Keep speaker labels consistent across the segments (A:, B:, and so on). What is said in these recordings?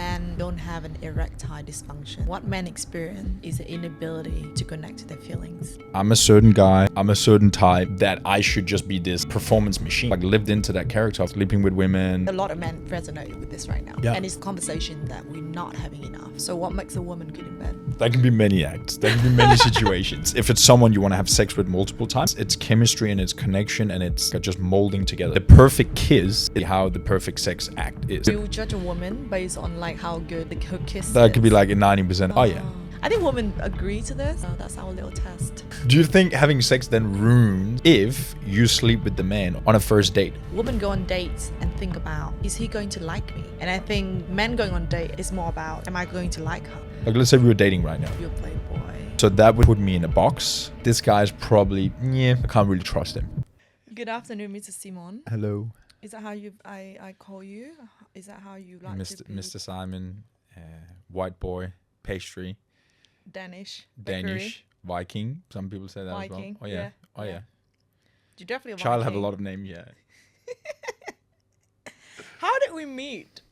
A: men don't have an erectile dysfunction. What men experience is the inability to connect to their feelings.
B: I'm a certain guy, I'm a certain type, that I should just be this performance machine. Like lived into that character of sleeping with women.
A: A lot of men resonate with this right now.
B: Yeah.
A: And it's a conversation that we're not having enough. So what makes a woman good in bed?
B: There can be many acts. There can be many situations. If it's someone you want to have sex with multiple times, it's chemistry and it's connection and it's just molding together. The perfect kiss is how the perfect sex act is.
A: Do you judge a woman based on like how good her kiss is?
B: That could be like a 90%. Oh yeah.
A: I think women agree to this. That's our little test.
B: Do you think having sex then ruins if you sleep with the man on a first date?
A: Women go on dates and think about, is he going to like me? And I think men going on date is more about, am I going to like her?
B: Like let's say we were dating right now.
A: You're a playboy.
B: So that would put me in a box. This guy's probably, I can't really trust him.
A: Good afternoon, Mr. Simon.
B: Hello.
A: Is that how I call you? Is that how you like to be?
B: Mr. Simon, white boy, pastry.
A: Danish,
B: Viking. Some people say that
A: Viking,
B: as well. Oh yeah. Oh yeah.
A: You definitely a
B: Child
A: Viking.
B: have a lot of names. Yeah.
A: How did we meet?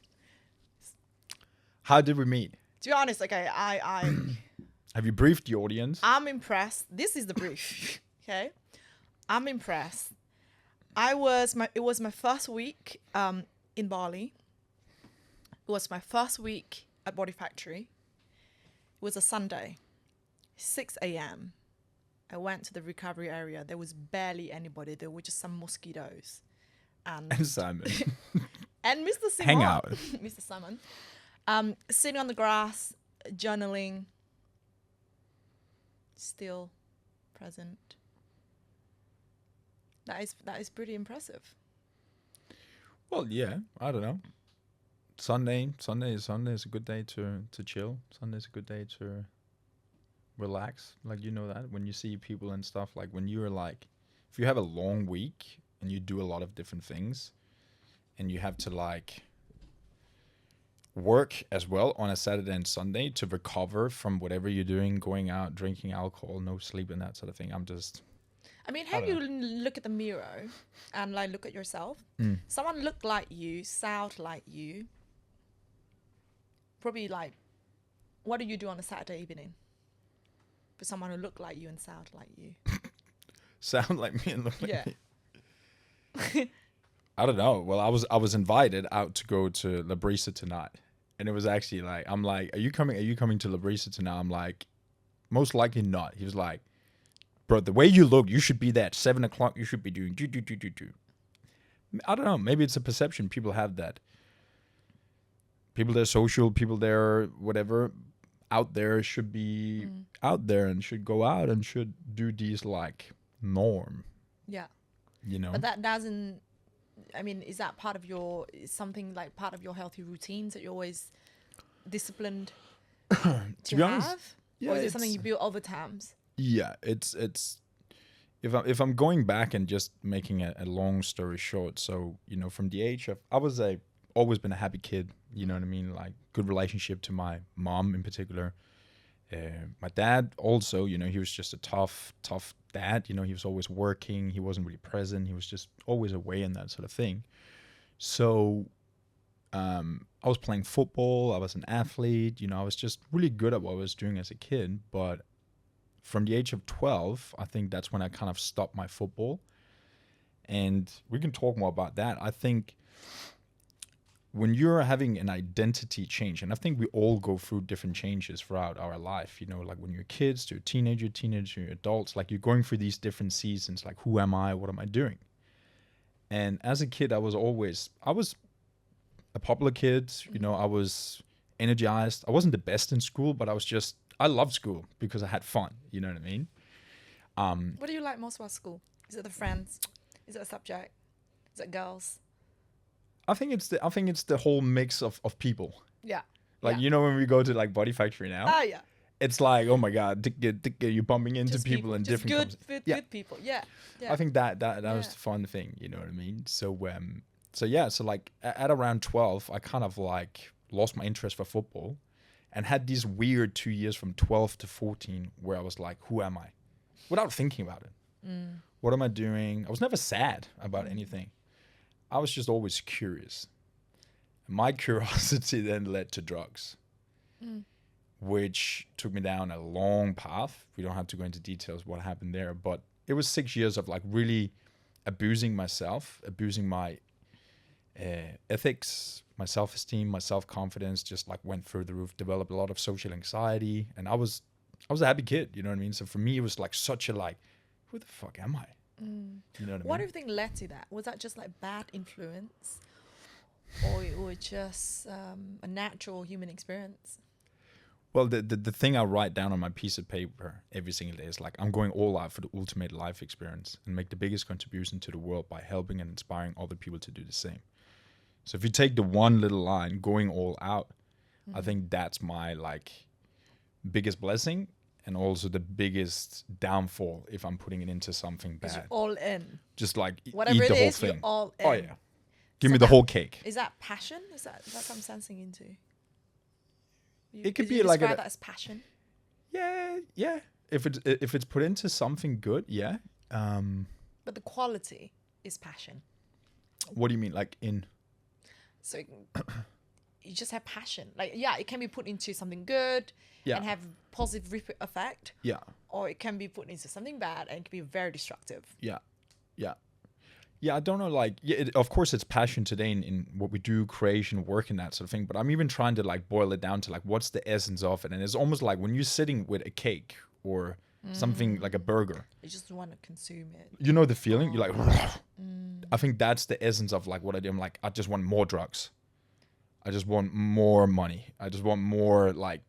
B: How did we meet?
A: To be honest, okay, I
B: Have you briefed the audience?
A: I'm impressed. This is the brief. Okay, I'm impressed. It was my first week in Bali. It was my first week at Body Factory. It was a Sunday, 6 a.m. I went to the recovery area. There was barely anybody. There were just some mosquitoes. And
B: Simon.
A: and Mr. Simon.
B: Hang out.
A: Mr. Simon. Sitting on the grass, journaling. Still present. That is pretty impressive.
B: Well, yeah. I don't know. Sunday is a good day to chill. Sunday is a good day to relax. Like, you know that when you see people and stuff, like when you're like, if you have a long week and you do a lot of different things and you have to like work as well on a Saturday and Sunday to recover from whatever you're doing, going out, drinking alcohol, no sleep and that sort of thing.
A: I mean, how do you look at the mirror and like look at yourself? Someone look like you, sound like you. Probably like, what do you do on a Saturday evening? For someone who look like you and sound like you.
B: Sound like me and look like me.
A: Yeah.
B: I don't know. Well, I was invited out to go to La Brisa tonight. And it was actually like, I'm like, are you coming to La Brisa tonight? I'm like, most likely not. He was like, bro, the way you look, you should be there at 7 o'clock. You should be doing do. I don't know. Maybe it's a perception. People have that. People that are social, people that are whatever, out there should be out there and should go out and should do these like norm.
A: Yeah.
B: You know?
A: But that doesn't, I mean, is that part of your, is something like part of your healthy routines that you're always disciplined to
B: be honest,
A: have?
B: yeah,
A: Or is it something you build over times?
B: Yeah, it's if I'm going back and just making a long story short, so, you know, from the age of, always been a happy kid, you know what I mean? Like good relationship to my mom in particular. My dad also, you know, he was just a tough dad. You know, he was always working. He wasn't really present. He was just always away and that sort of thing. So I was playing football. I was an athlete. You know, I was just really good at what I was doing as a kid. But from the age of 12, I think that's when I kind of stopped my football. And we can talk more about that. I think when you're having an identity change, and I think we all go through different changes throughout our life, you know, like when you're kids to a teenager to adults, like you're going through these different seasons, like who am I, what am I doing? And as a kid, I was a popular kid, you know, I was energized. I wasn't the best in school, but I loved school because I had fun, you know what I mean?
A: What do you like most about school? Is it the friends? Is it a subject? Is it girls?
B: I think it's the whole mix of people.
A: Yeah.
B: Like, you know, when we go to like Body Factory now.
A: Ah, yeah.
B: It's like, oh my God, you're bumping into
A: Just
B: people in
A: just
B: different
A: good people. Yeah.
B: I think that was the fun thing, you know what I mean? So so like at around 12, I kind of like lost my interest for football and had these weird 2 years from 12 to 14 where I was like, who am I? Without thinking about it. What am I doing? I was never sad about anything. I was just always curious. my curiosity then led to drugs, which took me down a long path. We don't have to go into details what happened there, but it was 6 years of like really abusing myself, abusing my ethics, my self-esteem, my self-confidence, just like went through the roof, developed a lot of social anxiety. And I was a happy kid, you know what I mean? So for me, it was like such a like, who the fuck am I? You know
A: What
B: I
A: do
B: mean?
A: you think led to that? Was that just like bad influence, or it was just a natural human experience?
B: Well, the thing I write down on my piece of paper every single day is like, I'm going all out for the ultimate life experience and make the biggest contribution to the world by helping and inspiring other people to do the same. So if you take the one little line, going all out, I think that's my like biggest blessing and also the biggest downfall if I'm putting it into something
A: Because you're
B: bad.
A: all in.
B: Just like
A: Whatever
B: eat the
A: it
B: whole
A: is, you're
B: thing.
A: all in.
B: Oh yeah. Give
A: So
B: me the whole cake.
A: Is that passion? Is that what I'm sensing into?
B: It could
A: Would
B: be
A: you
B: like
A: describe that as passion.
B: Yeah. If it's put into something good, yeah.
A: But the quality is passion.
B: What do you mean, like in?
A: So you just have passion. Like, yeah, it can be put into something good and have positive effect.
B: Yeah.
A: Or it can be put into something bad and it can be very destructive.
B: Yeah. I don't know, like, of course it's passion today in what we do, creation, work, and that sort of thing. But I'm even trying to like boil it down to like, what's the essence of it? And it's almost like when you're sitting with a cake or something like a burger,
A: You just want to consume it.
B: you know the feeling? You're like, I think that's the essence of like what I do. I'm like, I just want more drugs. I just want more money. I just want more like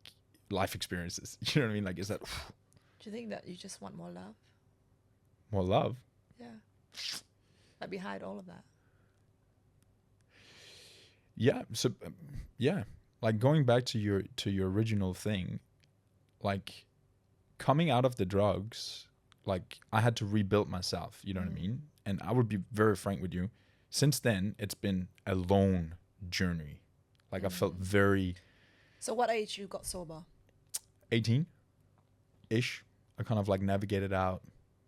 B: life experiences. You know what I mean? Like, is that
A: Do you think that you just want more love?
B: more love?
A: Yeah. Like behind all of that.
B: Yeah. So, yeah, like going back to your original thing, like coming out of the drugs, like I had to rebuild myself. You know what I mean? And I would be very frank with you. Since then, it's been a lone journey. Like I felt very
A: So what age you got sober?
B: 18-ish. I kind of like navigated out,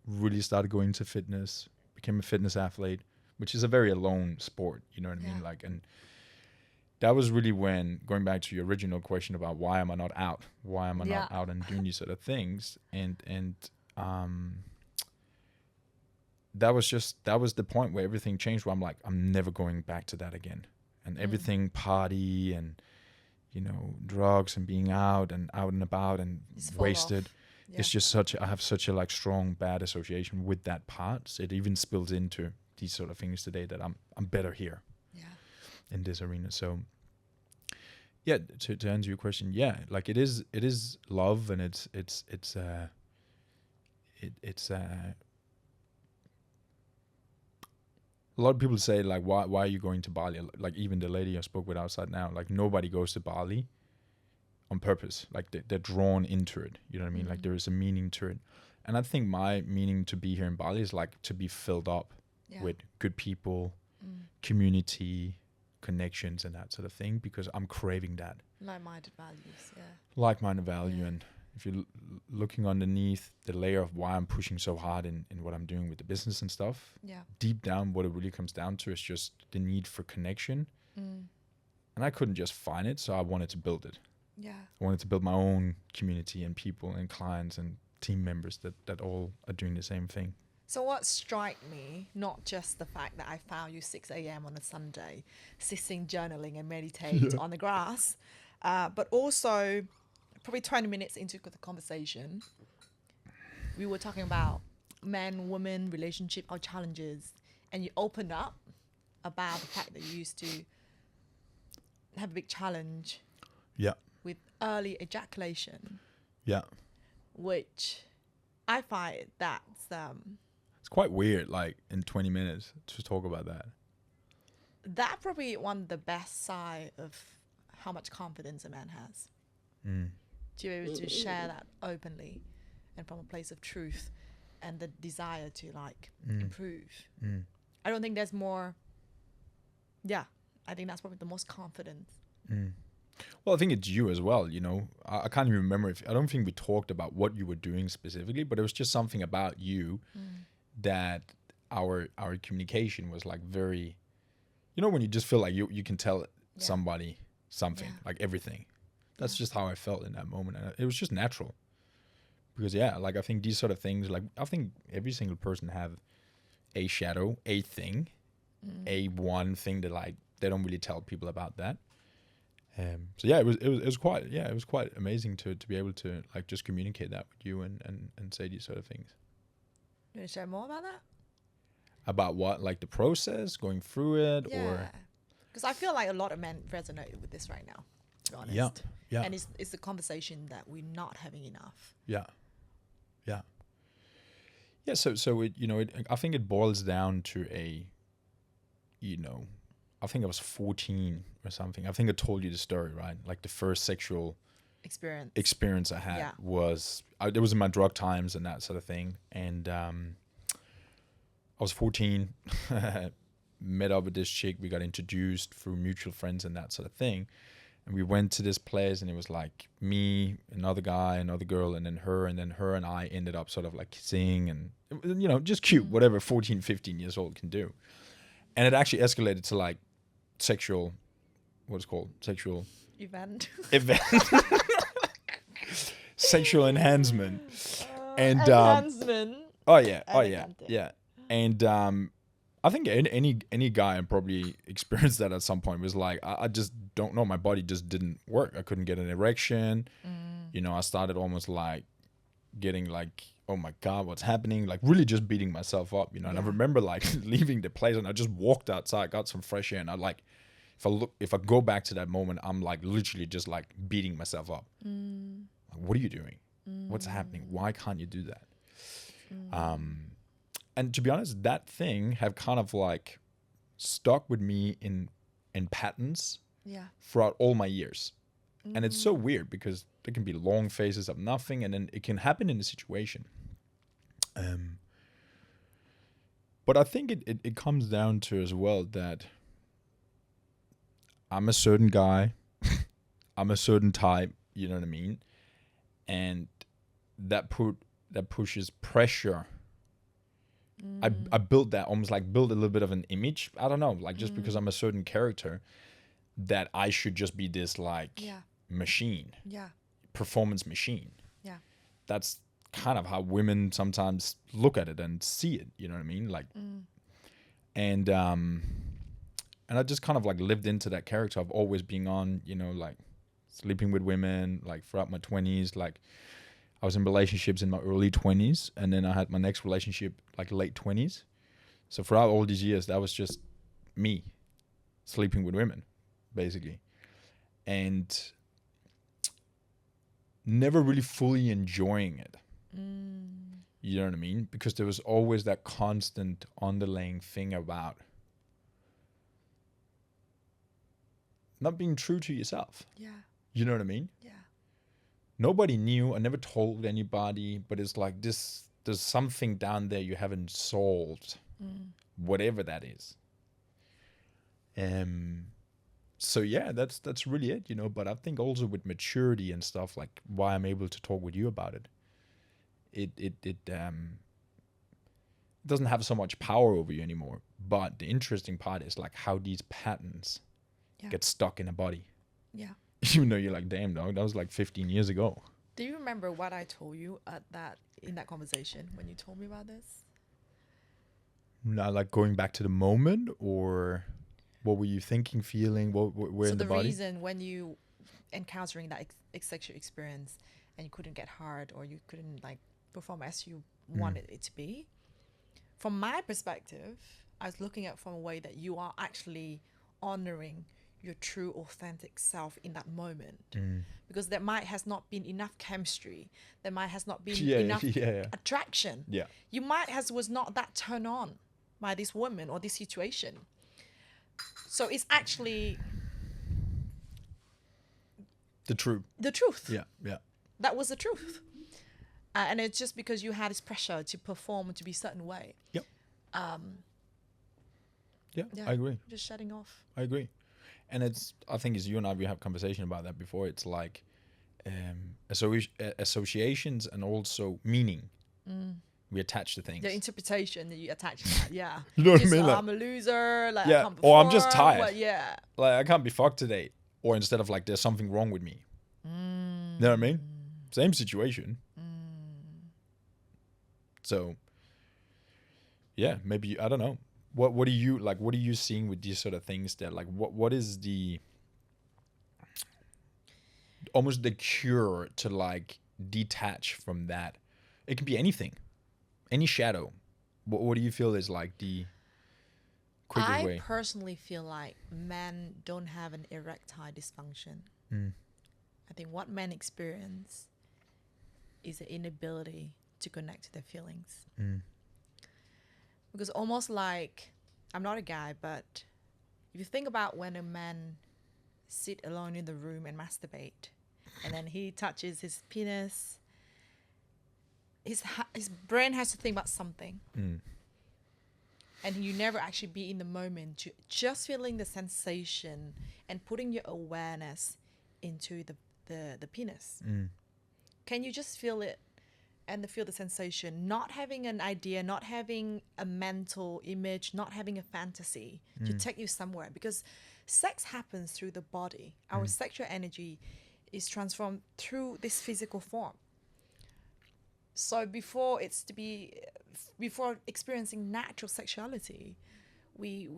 B: really started going into fitness, became a fitness athlete, which is a very alone sport. You know what I mean? Like, and that was really when, going back to your original question about why am I not out? Why am I not out and doing these sort of things? And that was the point where everything changed, where I'm like, I'm never going back to that again. And everything party and, you know, drugs and being out and about and wasted. Yeah. It's just I have such a like strong bad association with that part. So it even spills into these sort of things today that I'm better here. In this arena. So yeah, to answer your question, yeah, like it is love, and it's a lot of people say like, why are you going to Bali? Like even the lady I spoke with outside now, like nobody goes to Bali on purpose. Like they're drawn into it. You know what I mean? Like there is a meaning to it. And I think my meaning to be here in Bali is like to be filled up with good people, community, connections, and that sort of thing, because I'm craving that.
A: Like-minded values,
B: Like-minded value. And if you're looking underneath the layer of why I'm pushing so hard in what I'm doing with the business and stuff, deep down, what it really comes down to is just the need for connection. And I couldn't just find it, so I wanted to build it. I wanted to build my own community and people and clients and team members that all are doing the same thing.
A: So what struck me, not just the fact that I found you 6 a.m. on a Sunday, sitting, journaling and meditate on the grass, but also probably 20 minutes into the conversation, we were talking about men, women, relationship, our challenges, and you opened up about the fact that you used to have a big challenge with early ejaculation, which I find that's
B: it's quite weird, like in 20 minutes to talk about that.
A: That probably one of the best side of how much confidence a man has. To be able to share that openly and from a place of truth and the desire to like improve. I don't think there's more. I think that's probably the most confidence.
B: Well, I think it's you as well, you know. I can't even remember I don't think we talked about what you were doing specifically, but it was just something about you that our communication was like very, you know, when you just feel like you can tell somebody, something, like everything. That's just how I felt in that moment. And it was just natural. Because, like, I think these sort of things, like, I think every single person have a shadow, a thing, a one thing that, like, they don't really tell people about that. So yeah, it was quite amazing to be able to, like, just communicate that with you and say these sort of things.
A: You want to share more about that?
B: About what? Like the process, going through it, or?
A: Because I feel like a lot of men resonate with this right now, to be honest.
B: Yeah.
A: And it's the conversation that we're not having enough.
B: Yeah. So it, I think it boils down to I think I was 14 or something. I think I told you the story, right? Like the first sexual experience I had was, it was in my drug times and that sort of thing. And I was 14, met up with this chick. We got introduced through mutual friends and that sort of thing. And we went to this place, and it was like me, another guy, another girl, and then her and I ended up sort of like kissing and, just cute, whatever 14, 15 years old can do. And it actually escalated to like sexual
A: event.
B: Sexual enhancement. And
A: enhancement.
B: Yeah. And I think any guy probably experienced that at some point. Was like, I just don't know. My body just didn't work. I couldn't get an erection. I started almost like getting like, oh my God, what's happening? Like really just beating myself up, And I remember like leaving the place, and I just walked outside, got some fresh air, and I like, if I go back to that moment, I'm like literally just like beating myself up. Like, what are you doing? What's happening? Why can't you do that? And to be honest, that thing have kind of like stuck with me in patterns throughout all my years. And it's so weird because there can be long phases of nothing, and then it can happen in a situation. But I think it comes down to as well that I'm a certain guy, I'm a certain type, you know what I mean? And that pushes pressure. I built that, almost like build a little bit of an image. I don't know, like just because I'm a certain character, that I should just be this like machine, performance machine.
A: Yeah,
B: that's kind of how women sometimes look at it and see it. You know what I mean? Like, and I just kind of like lived into that character of always being on, like sleeping with women, like throughout my 20s, like. I was in relationships in my early 20s, and then I had my next relationship like late 20s. So throughout all these years, that was just me sleeping with women, basically. And never really fully enjoying it. You know what I mean? Because there was always that constant underlying thing about not being true to yourself.
A: Yeah.
B: You know what I mean?
A: Yeah.
B: Nobody knew. I never told anybody, but it's like there's something down there you haven't solved, whatever that is. So yeah, that's really it, But I think also with maturity and stuff, like why I'm able to talk with you about it, it doesn't have so much power over you anymore. But the interesting part is like how these patterns get stuck in a body.
A: Yeah.
B: Even though you're like, damn, dog, that was like 15 years ago.
A: Do you remember what I told you in that conversation when you told me about this?
B: Not like going back to the moment, or what were you thinking, feeling? Where in the body? So the
A: reason when you encountering that sexual experience and you couldn't get hard, or you couldn't like perform as you wanted it to be, from my perspective, I was looking at from a way that you are actually honoring your true authentic self in that moment, because there might has not been enough chemistry, there might has not been enough attraction, you might was not that turned on by this woman or this situation. So it's actually the truth. That was the truth. And it's just because you had this pressure to perform to be a certain way.
B: I agree.
A: Just shutting off.
B: I agree. And I think as you and I, we have conversation about that before. It's like associations and also meaning we attach to things.
A: The interpretation that you attach to that, yeah.
B: You know what I
A: Just,
B: mean? Like,
A: I'm a loser, like,
B: yeah,
A: I can't
B: or I'm just
A: perform,
B: tired.
A: well, yeah.
B: Like, I can't be fucked today. Or instead of like, there's something wrong with me. You know what I mean? Same situation. So, yeah, maybe, I don't know. What do you, like, what are you seeing with these sort of things that, like, what is the, almost the cure to, like, detach from that? It can be anything. Any shadow. What do you feel is, like, the quickest way?
A: I personally feel like men don't have an erectile dysfunction. I think what men experience is the inability to connect to their feelings. Because almost like, I'm not a guy, but if you think about when a man sit alone in the room and masturbate, and then he touches his penis, his brain has to think about something. And you never actually be in the moment, just feeling the sensation and putting your awareness into the penis. Can you just feel it and feel the sensation, not having an idea, not having a mental image, not having a fantasy to take you somewhere? Because sex happens through the body. Our sexual energy is transformed through this physical form. So before experiencing natural sexuality, we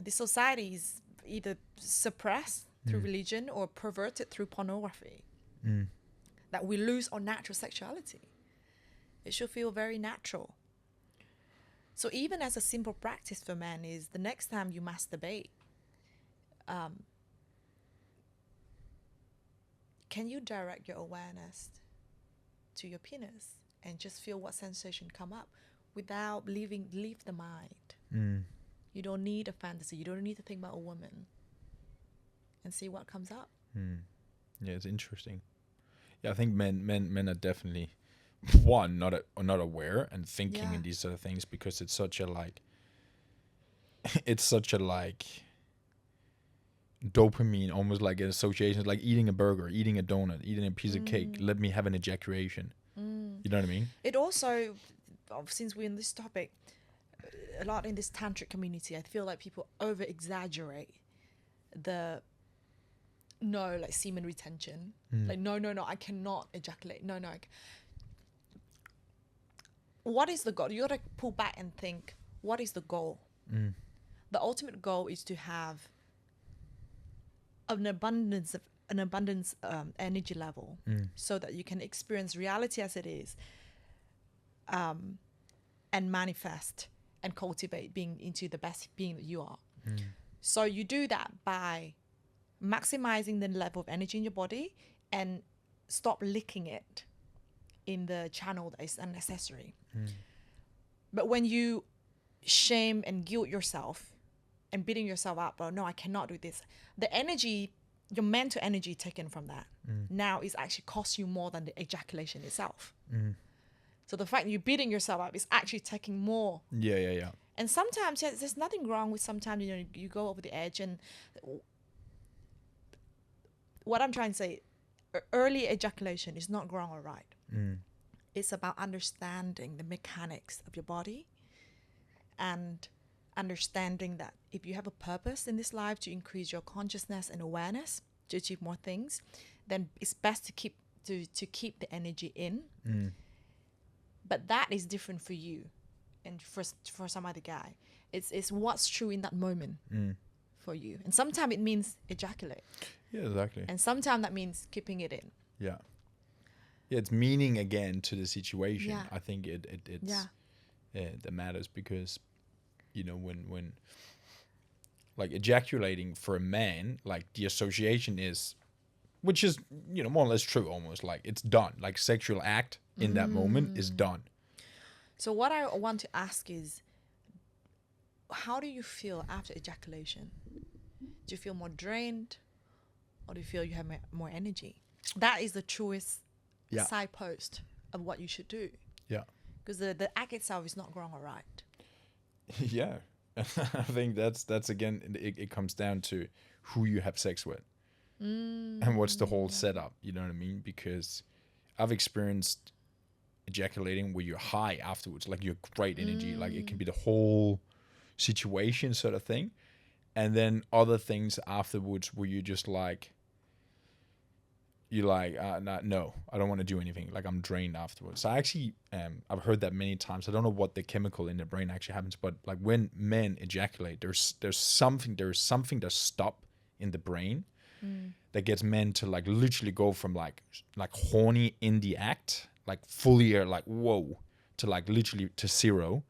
A: the society is either suppressed through religion or perverted through pornography. That we lose our natural sexuality. It should feel very natural. So even as a simple practice for men is the next time you masturbate, can you direct your awareness to your penis and just feel what sensation come up without leave the mind. You don't need a fantasy. You don't need to think about a woman, and see what comes up.
B: Yeah, it's interesting. Yeah, I think men are definitely not aware and thinking in these sort of things, because it's such a like dopamine, almost like an association, like eating a burger, eating a donut, eating a piece of cake. Let me have an ejaculation. You know what I mean?
A: It also, since we're in this topic, a lot in this tantric community, I feel like people over exaggerate the semen retention. Like no, I cannot ejaculate. No. What is the goal? You gotta pull back and think, what is the goal? The ultimate goal is to have an abundance energy level, so that you can experience reality as it is, and manifest and cultivate being into the best being that you are. So you do that by maximizing the level of energy in your body and stop licking it in the channel that is unnecessary. But when you shame and guilt yourself and beating yourself up, oh no, I cannot do this, the energy, your mental energy taken from that now is actually cost you more than the ejaculation itself. So the fact that you're beating yourself up is actually taking more.
B: Yeah.
A: And sometimes there's nothing wrong with, sometimes you go over the edge. And what I'm trying to say, early ejaculation is not wrong or right. It's about understanding the mechanics of your body and understanding that if you have a purpose in this life to increase your consciousness and awareness to achieve more things, then it's best to keep the energy in. But that is different for you and for some other guy. It's what's true in that moment for you. And sometimes it means ejaculate.
B: Yeah, exactly.
A: And sometimes that means keeping it in.
B: Yeah, it's meaning again to the situation.
A: Yeah.
B: I think it's that matters, because when like ejaculating for a man, like the association is, which is more or less true, almost like it's done, like sexual act in that moment is done.
A: So what I want to ask is, how do you feel after ejaculation? Do you feel more drained, or do you feel you have more energy? That is the truest signpost of what you should do. Yeah. Because the act itself is not wrong or right.
B: Yeah. I think that's again, it comes down to who you have sex with. And what's the whole setup, you know what I mean? Because I've experienced ejaculating where you're high afterwards, like you're great energy, like it can be the whole situation sort of thing. And then other things afterwards where you're just like, no, I don't want to do anything. Like I'm drained afterwards. So I actually, I've heard that many times. I don't know what the chemical in the brain actually happens, but like when men ejaculate, there's something that stop in the brain that gets men to like literally go from like horny in the act, like fully like whoa, to like literally to zero,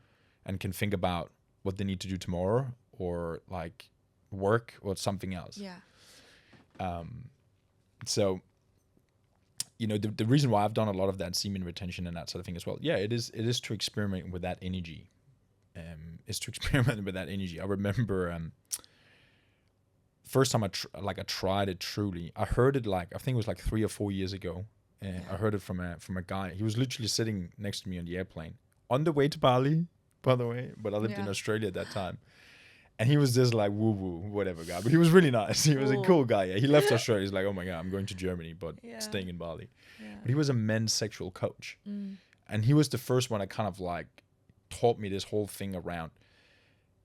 B: and can think about what they need to do tomorrow or like work or something else.
A: Yeah.
B: So, you know, the reason why I've done a lot of that semen retention and that sort of thing as well. Yeah, it is to experiment with that energy. I remember first time I tried it truly. I heard it like, I think it was like 3 or 4 years ago. And I heard it from a guy. He was literally sitting next to me on the airplane on the way to Bali, by the way. But I lived in Australia at that time. And he was just like woo-woo, whatever guy. But he was really nice. He was a cool guy. Yeah. He left Australia. He's like, oh my God, I'm going to Germany, but staying in Bali. Yeah. But he was a men's sexual coach. And he was the first one that kind of like taught me this whole thing around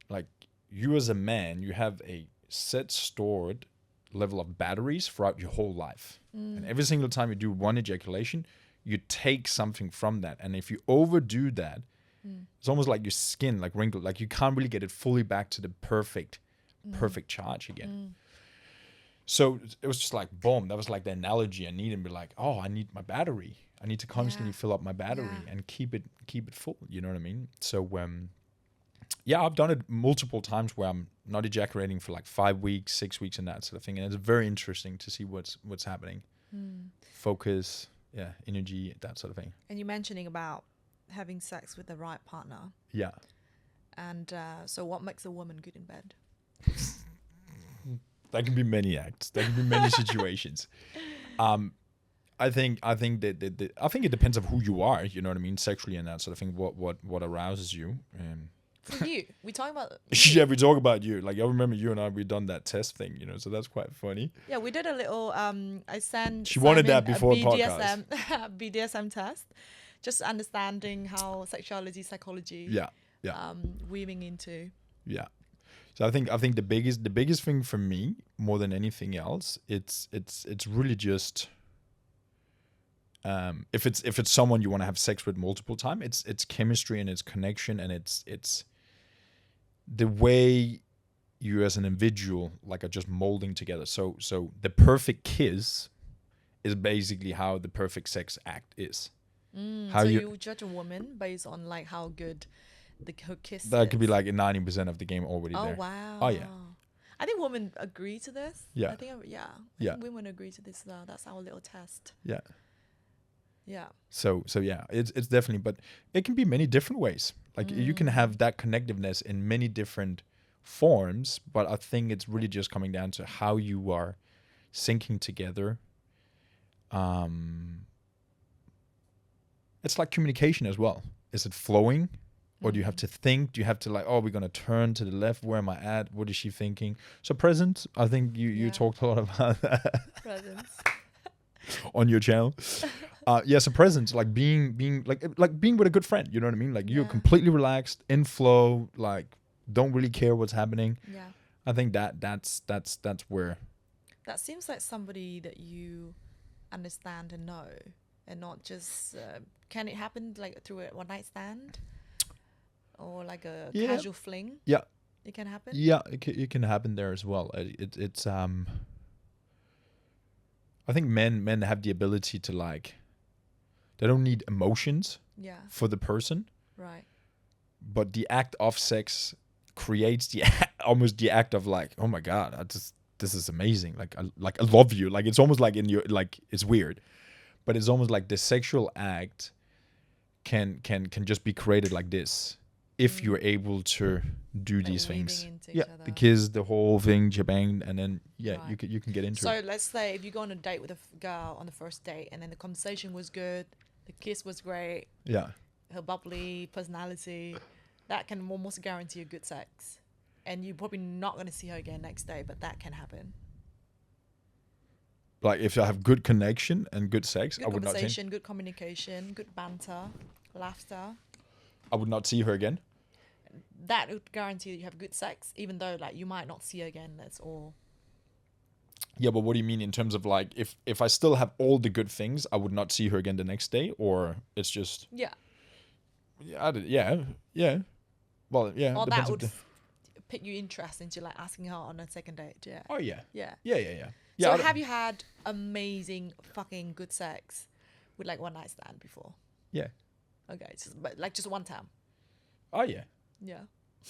B: like you as a man, you have a set stored level of batteries throughout your whole life. And every single time you do one ejaculation, you take something from that. And if you overdo that, it's almost like your skin, like wrinkled, like you can't really get it fully back to the perfect charge again. So it was just like, boom, that was like the analogy I needed. And be like, oh, I need my battery. I need to constantly fill up my battery and keep it full. You know what I mean? So, I've done it multiple times where I'm not ejaculating for like 5 weeks, 6 weeks and that sort of thing. And it's very interesting to see what's happening. Focus, energy, that sort of thing.
A: And you're mentioning about having sex with the right partner. Yeah. And so what makes a woman good in bed?
B: That can be many acts. That can be many situations. I think it depends on who you are, you know what I mean, sexually and that sort of thing, what arouses you.
A: For you, we talking about
B: yeah, we talk about you. Like I remember you and I, we done that test thing, you know, so that's quite funny.
A: Yeah, we did a little I sent
B: She wanted that before podcast.
A: BDSM test. Just understanding how sexuality, psychology, weaving into. Yeah.
B: So I think the biggest thing for me, more than anything else, it's really just if it's someone you want to have sex with multiple times, it's chemistry and it's connection and it's the way you as an individual like are just molding together. So the perfect kiss is basically how the perfect sex act is.
A: So you judge a woman based on like how good her kiss
B: that
A: is.
B: Could be like 90% of the game already there.
A: Oh wow.
B: Oh yeah.
A: I think women agree to this.
B: Yeah.
A: I think women agree to this. That's our little test.
B: Yeah.
A: Yeah.
B: So yeah, it's definitely, but it can be many different ways. Like you can have that connectiveness in many different forms, but I think it's really just coming down to how you are syncing together. It's like communication as well. Is it flowing? Or do you have to think? Do you have to like, oh, we're going to turn to the left. Where am I at? What is she thinking? So presence, I think you talked a lot about that. Presence. On your channel. So presence, like being like being with a good friend. You know what I mean? Like you're completely relaxed, in flow, like don't really care what's happening. Yeah. I think that's where.
A: That seems like somebody that you understand and know, and not just, can it happen like through a one night stand? Or like a casual fling.
B: Yeah,
A: it can happen.
B: Yeah, it can happen there as well. It's I think men have the ability to like, they don't need emotions. For the person. Right. But the act of sex creates the almost the act of like, oh my God, this is amazing. Like I love you. Like it's almost like in your like it's weird, but it's almost like the sexual act can just be created like this. If you're able to do like these things, because the whole thing, jabang, and then you can get into it.
A: So let's say if you go on a date with a girl on the first date, and then the conversation was good, the kiss was great, her bubbly personality, that can almost guarantee a good sex, and you're probably not going to see her again next day, but that can happen.
B: Like if I have good connection and good sex,
A: Good
B: I would not see.
A: conversation, good communication, good banter, laughter.
B: I would not see her again.
A: That would guarantee that you have good sex, even though like you might not see her again. That's all.
B: Yeah, but what do you mean in terms of like if I still have all the good things, I would not see her again the next day, or it's just
A: Yeah.
B: yeah. Well, yeah.
A: Or
B: depends
A: that
B: if
A: would pick you interest into like asking her on a second date. Yeah.
B: Oh yeah.
A: Yeah.
B: Yeah.
A: So
B: I
A: have you had amazing fucking good sex with like one night stand before?
B: Yeah.
A: Okay, but like just one time.
B: Oh yeah.
A: Yeah.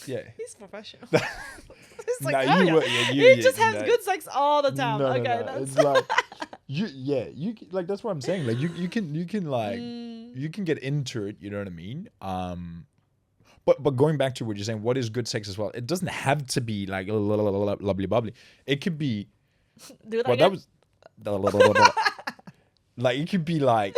B: Yeah.
A: He's professional. It's like,
B: Nah,
A: oh,
B: you
A: yeah.
B: were- yeah, you-
A: He
B: yeah,
A: just has
B: nah.
A: good sex all the time.
B: No,
A: Okay,
B: no.
A: that's
B: It's like you like that's what I'm saying. Like you can like you can get into it. You know what I mean? But going back to what you're saying, what is good sex as well? It doesn't have to be like lovely bubbly. It could be.
A: do that
B: Well,
A: again?
B: that was. Like it could be like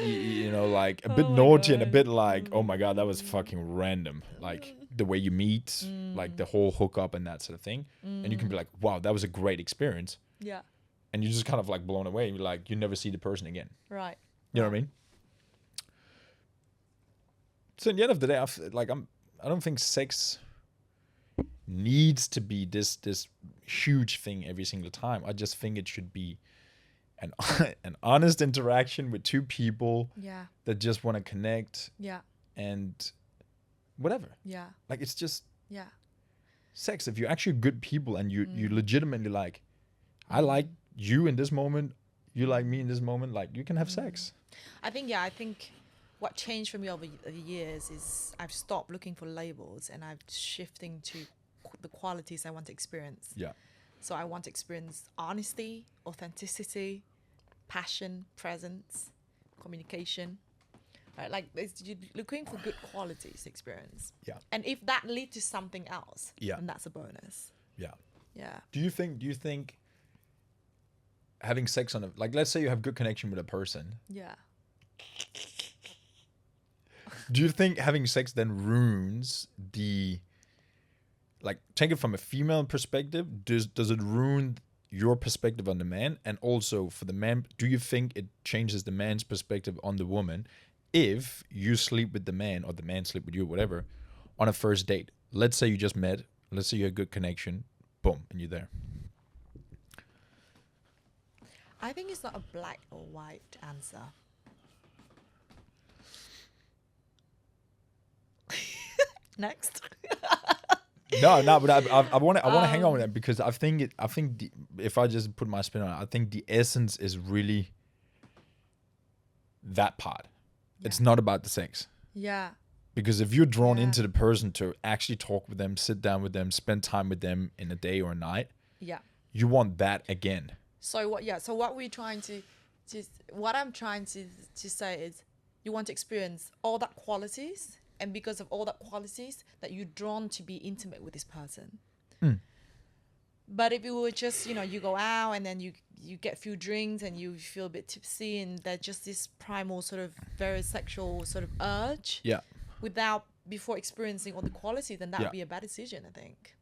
B: you know like a bit
A: Oh my
B: naughty and a
A: God.
B: bit like oh my god that was fucking random, like the way you meet, like the whole hookup and that sort of thing, and you can be like wow that was a great experience,
A: Yeah.
B: and you're just kind of like blown away. You're like you never see the person again.
A: Right.
B: You know what I mean? So at the end of the day, I don't think sex needs to be this huge thing every single time. I just think it should be an honest interaction with two people
A: Yeah.
B: that just want to connect
A: Yeah.
B: and whatever.
A: Yeah.
B: Like it's just
A: Yeah.
B: sex. If you're actually good people and you legitimately like, I like you in this moment, you like me in this moment, like you can have sex.
A: I think what changed for me over the years is I've stopped looking for labels and I'm shifting to the qualities I want to experience.
B: Yeah.
A: So I want to experience honesty, authenticity, passion, presence, communication. Right? Like you're looking for good qualities to experience.
B: Yeah.
A: And if that leads to something else,
B: Yeah.
A: then that's a bonus.
B: Yeah.
A: Yeah.
B: Do you think having sex on like let's say you have good connection with a person,
A: Yeah.
B: do you think having sex then ruins the like take it from a female perspective, does it ruin your perspective on the man? And also for the man, do you think it changes the man's perspective on the woman if you sleep with the man or the man sleep with you, whatever, on a first date? Let's say you just met, let's say you had good connection, boom, and you're there.
A: I think it's not a black or white answer. Next.
B: No, but I want to hang on with that because I think if I just put my spin on it, I think the essence is really that part.
A: Yeah.
B: It's not about the sex.
A: Yeah.
B: Because if you're drawn
A: Yeah.
B: into the person to actually talk with them, sit down with them, spend time with them in a day or a night,
A: Yeah.
B: you want that again.
A: So what? Yeah. So what we're trying to what I'm trying to say is, you want to experience all that qualities, and because of all that qualities, that you're drawn to be intimate with this person. But if it were just, you go out and then you get a few drinks and you feel a bit tipsy and there's just this primal sort of very sexual sort of urge.
B: Yeah.
A: Before experiencing all the qualities, then that would be a bad decision, I think.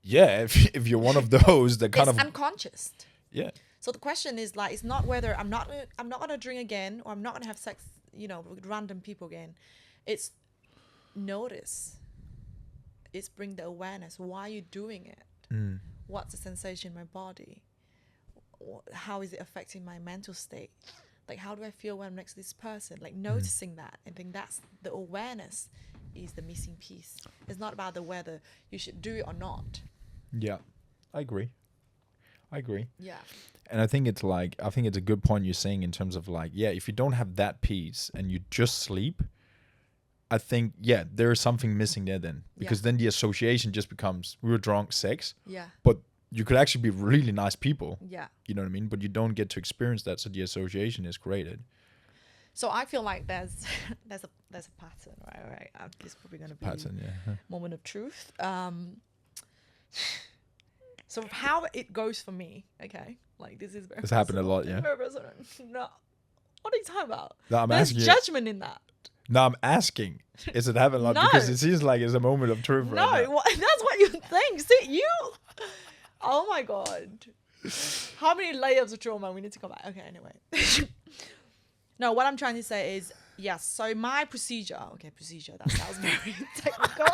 B: Yeah, if you're one of those that kind
A: It's
B: of
A: unconscious.
B: yeah.
A: So the question is like, it's not whether I'm not gonna drink again or I'm not gonna have sex, with random people again. It's notice. It's bring the awareness. Why are you doing it? What's the sensation in my body? How is it affecting my mental state? Like, how do I feel when I'm next to this person? Like, noticing that. I think that's the awareness is the missing piece. It's not about the whether you should do it or not.
B: Yeah. I agree.
A: Yeah.
B: And I think it's a good point you're saying in terms of like, yeah, if you don't have that piece and you just sleep, I think, yeah, there is something missing there then. Because then the association just becomes, we were drunk, sex.
A: Yeah.
B: But you could actually be really nice people.
A: Yeah.
B: You know what I mean? But you don't get to experience that, so the association is created.
A: So I feel like there's a pattern, right? This is probably going to be
B: Yeah.
A: moment of truth. So how it goes for me, okay? Like this is very
B: It's happened a
A: personal.
B: lot, yeah.
A: Very personal. No, what are you talking about?
B: No, I'm
A: There's
B: asking you.
A: judgment in that.
B: No, I'm asking. Is it happening a lot?
A: No.
B: Because it seems like it's a moment of truth
A: No,
B: right now.
A: that's what you think. See, you. Oh my god. How many layers of trauma we need to come back? Okay, anyway. No, what I'm trying to say is, yes, so my procedure, that sounds very technical.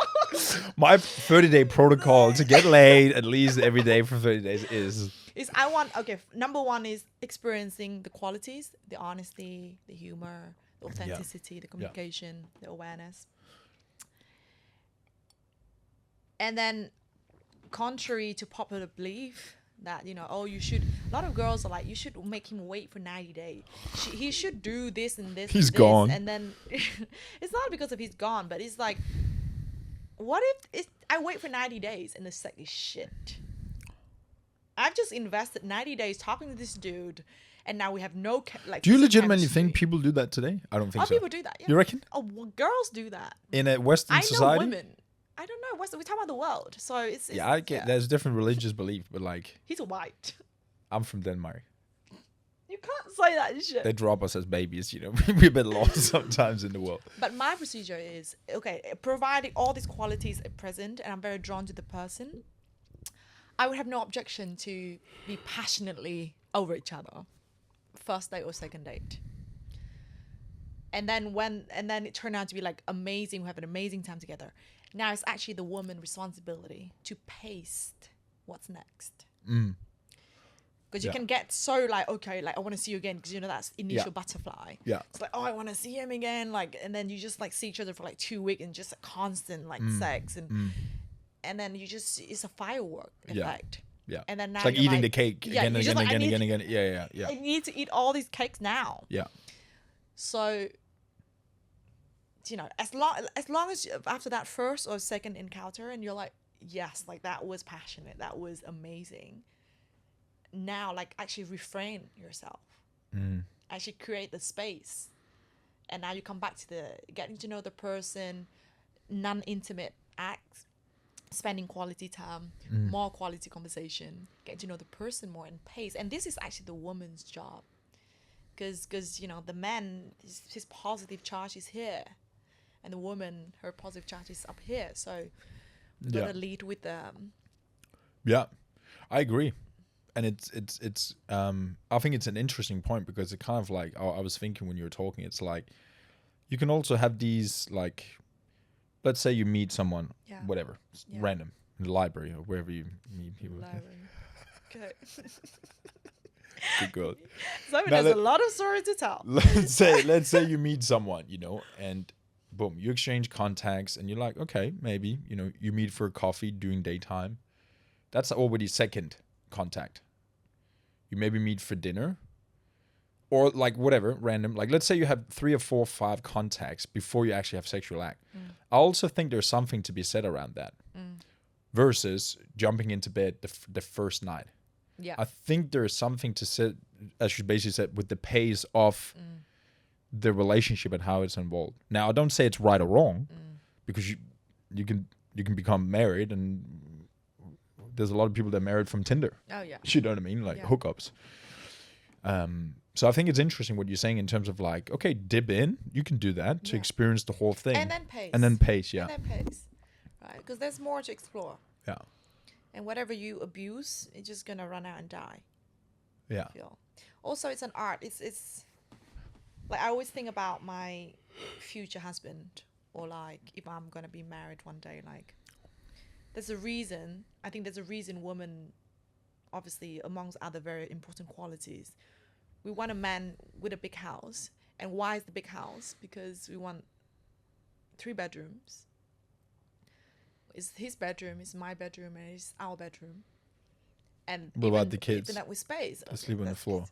B: My 30-day protocol to get laid at least every day for 30 days is
A: number one is experiencing the qualities, the honesty, the humor, the authenticity, the communication, the awareness. And then, contrary to popular belief, that a lot of girls are like, you should make him wait for 90 days. He should do this and this.
B: He's
A: and this.
B: gone.
A: And then it's not because of he's gone, but it's like, what if I wait for 90 days and the sex is shit? I've just invested 90 days talking to this dude, and now we have no
B: do you legitimately think people do that today? I don't think so.
A: People do that. Yeah.
B: You reckon?
A: Oh, well, girls do that
B: in a Western society.
A: I know women. I don't know. We're talking about the world, so it's
B: I get there's different religious belief, but like
A: he's white.
B: I'm from Denmark.
A: You can't say that shit.
B: They drop us as babies, we're a bit lost sometimes in the world.
A: But my procedure is providing all these qualities are present, and I'm very drawn to the person. I would have no objection to be passionately over each other, first date or second date. And then it turned out to be like amazing. We have an amazing time together. Now it's actually the woman's responsibility to pace what's next. Because you can get so like, okay, like I want to see you again, because that's initial butterfly.
B: Yeah.
A: It's like, oh, I want to see him again, like, and then you just like see each other for like 2 weeks and just a constant like sex and then you just it's a firework effect.
B: Yeah.
A: And then now
B: it's like eating the cake again and again. Yeah.
A: I need to eat all these cakes now.
B: Yeah.
A: So, as long as after that first or second encounter and you're like, yes, like that was passionate, that was amazing. Now, like, actually refrain yourself. Actually create the space. And now you come back to the getting to know the person, non-intimate acts, spending quality time, more quality conversation, getting to know the person more in pace. And this is actually the woman's job. Because the man, his positive charge is here. And the woman, her positive charge is up here. So you gotta lead with them.
B: Yeah, I agree. And it's I think it's an interesting point, because it kind of like I was thinking when you were talking, it's like you can also have these, like, let's say you meet someone, whatever, random, in the library or wherever you meet people.
A: Library. Okay.
B: Good girl.
A: So there's a lot of stories to tell.
B: Let's say you meet someone, and boom, you exchange contacts, and you're like, okay, maybe, you meet for a coffee during daytime. That's already second contact. You maybe meet for dinner, or like whatever, random. Like, let's say you have 3 or 4 or 5 contacts before you actually have sexual act. I also think there's something to be said around that, versus jumping into bed the first night.
A: Yeah,
B: I think there is something to say, as you basically said, with the pace of the relationship and how it's involved. Now, I don't say it's right or wrong, because you can become married, and there's a lot of people that are married from Tinder.
A: Oh yeah,
B: you know what I mean, like hookups. So I think it's interesting what you're saying in terms of like, okay, dip in, you can do that to experience the whole thing,
A: and then pace, right? Because there's more to explore.
B: Yeah.
A: And whatever you abuse, it's just gonna run out and die.
B: Yeah.
A: I feel. Also, it's an art. It's like, I always think about my future husband, or like if I'm gonna be married one day. Like, there's a reason. I think there's a reason women, obviously, amongst other very important qualities, we want a man with a big house. And why is the big house? Because we want 3 bedrooms. It's his bedroom, it's my bedroom, and it's our bedroom. And
B: what about the kids?
A: Even with space.
B: They sleep on the floor.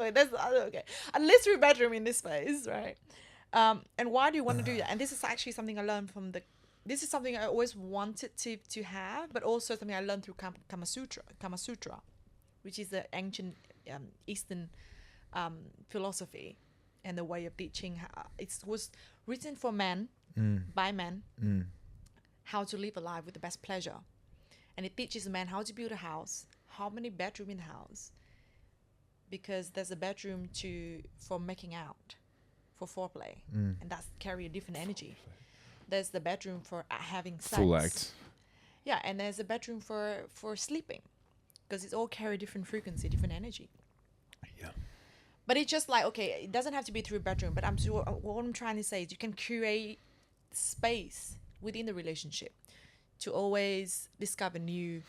A: Okay. At least 3 bedroom in this space, right? And why do you want to do that? And this is actually something I learned from this is something I always wanted to have, but also something I learned through Kama Sutra, which is the ancient Eastern philosophy and the way of teaching. It was written for men, by men, how to live a life with the best pleasure. And it teaches a man how to build a house, how many bedrooms in the house, because there's a bedroom for making out, for foreplay, and that's carry a different energy. There's the bedroom for having sex.
B: Full act.
A: Yeah, and there's a bedroom for sleeping, because it's all carry different frequency, different energy.
B: Yeah.
A: But it's just like, okay, it doesn't have to be through a bedroom, but what I'm trying to say is you can create space within the relationship to always discover new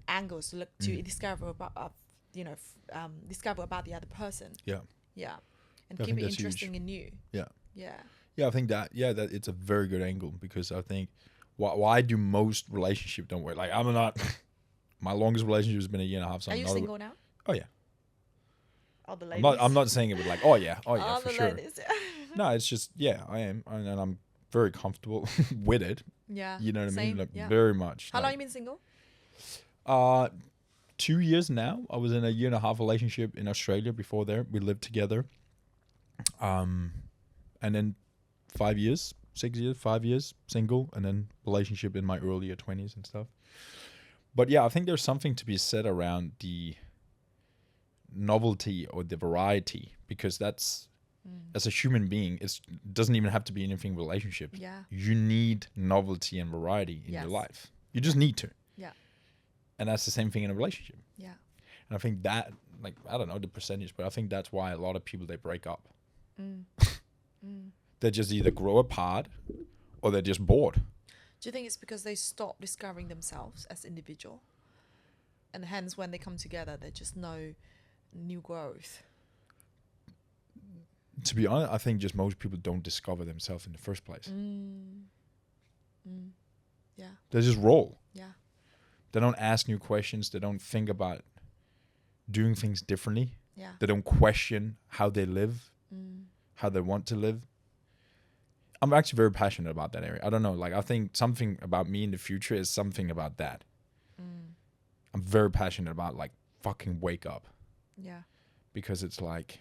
A: angles, to look to discover about discover about the other person.
B: Yeah.
A: Yeah. And
B: I
A: keep
B: think
A: it
B: that's
A: interesting
B: huge.
A: and new.
B: Yeah.
A: Yeah.
B: Yeah, I think that it's a very good angle, because I think why do most relationships don't work? Like, I'm not my longest relationship has been a year and a half. So
A: Are
B: I'm
A: you
B: not
A: single now?
B: Oh yeah.
A: All the
B: I'm
A: ladies.
B: not saying it with like, oh yeah
A: All
B: for
A: the
B: sure.
A: ladies.
B: No, it's just I am, and I'm very comfortable with it.
A: Yeah.
B: You know what I mean?
A: Same,
B: Like,
A: yeah.
B: very much.
A: How long
B: like,
A: you been single?
B: 2 years now. I was in a 1.5 year relationship in Australia before there. We lived together. And then 5 years, 6 years, 5 years single, and then relationship in my earlier 20s and stuff. But yeah, I think there's something to be said around the novelty or the variety, because that's, as a human being, it doesn't even have to be anything relationship.
A: Yeah.
B: You need novelty and variety in your
A: Yes.
B: life. You just need to.
A: Yeah.
B: And that's the same thing in a relationship.
A: Yeah.
B: And I think that, like, I don't know the percentage, but I think that's why a lot of people, they break up. They just either grow apart or they're just bored.
A: Do you think it's because they stop discovering themselves as individual, and hence when they come together, they just know new growth?
B: To be honest, I think just most people don't discover themselves in the first place.
A: Yeah.
B: They just roll.
A: Yeah.
B: They don't ask new questions. They don't think about doing things differently.
A: Yeah.
B: They don't question how they live, how they want to live. I'm actually very passionate about that area. I don't know. Like, I think something about me in the future is something about that. I'm very passionate about, like, fucking wake up.
A: Yeah.
B: Because it's like,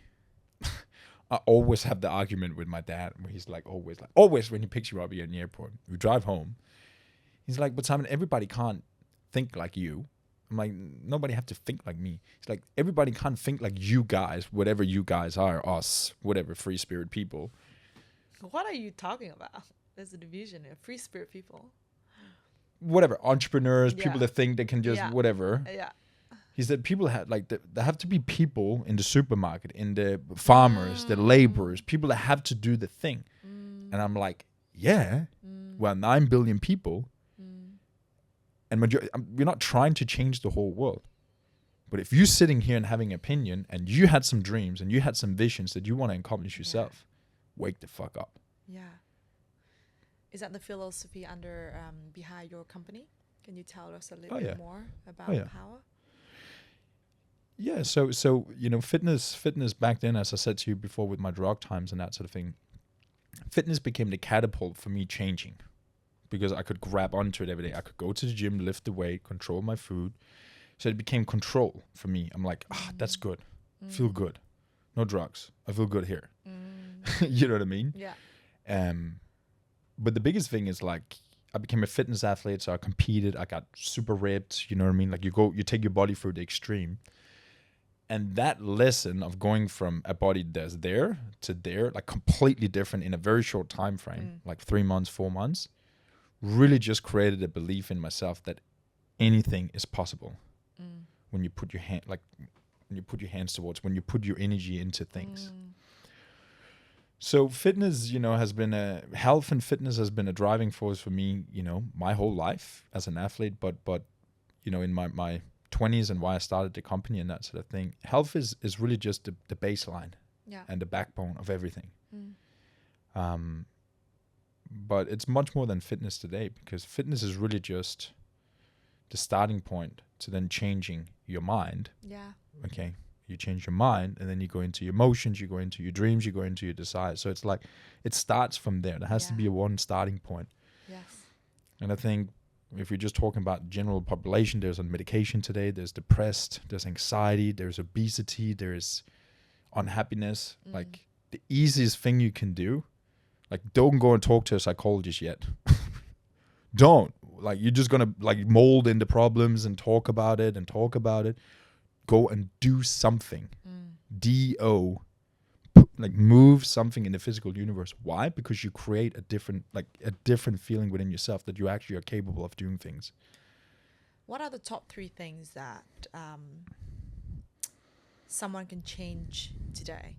B: I always have the argument with my dad where he's like, always when he picks you up here in the airport, we drive home. He's like, but Simon, everybody can't think like you. I'm like, nobody have to think like me. It's like, everybody can't think like you guys, whatever you guys are, us, whatever, free spirit people.
A: What are you talking about? There's a division of free spirit people.
B: Whatever, entrepreneurs,
A: Yeah.
B: people that think they can just whatever.
A: Yeah.
B: He said people have, like, there have to be people in the supermarket, in the farmers, the laborers, people that have to do the thing. And I'm like, yeah, we're 9 billion people. And we're not trying to change the whole world. But if you're sitting here and having an opinion, and you had some dreams and you had some visions that you want to accomplish yourself, wake the fuck up.
A: Yeah. Is that the philosophy under behind your company? Can you tell us a little bit more about power?
B: Yeah, so you know, fitness back then, as I said to you before, with my drug times and that sort of thing, fitness became the catapult for me changing, because I could grab onto it every day. I could go to the gym, lift the weight, control my food. So it became control for me. I'm like, that's good. Feel good. No drugs. I feel good here. You know what I mean?
A: Yeah.
B: But the biggest thing is, like, I became a fitness athlete, so I competed. I got super ripped. You know what I mean? Like, you take your body through the extreme. And that lesson of going from a body that's there to there, like, completely different in a very short time frame, like 3 months, 4 months, really just created a belief in myself that anything is possible when you put your hands towards, when you put your energy into things. So fitness, you know, health and fitness has been a driving force for me, you know, my whole life as an athlete, but you know, in my 20s and why I started the company and that sort of thing. Health is really just the baseline and the backbone of everything. But it's much more than fitness today, because fitness is really just the starting point to then changing your mind.
A: Yeah.
B: Okay. You change your mind, and then you go into your emotions, you go into your dreams, you go into your desires. So it's like, it starts from there. There has to be one starting point.
A: Yes.
B: And I think if you're just talking about general population, there's on medication today, there's depressed, there's anxiety, there's obesity, there's unhappiness. Like, the easiest thing you can do, like, don't go and talk to a psychologist yet. Don't. Like, you're just going to, like, mold in the problems and talk about it. Go and do something. D-O. Like, move something in the physical universe. Why? Because you create a different feeling within yourself that you actually are capable of doing things.
A: What are the top 3 things that someone can change today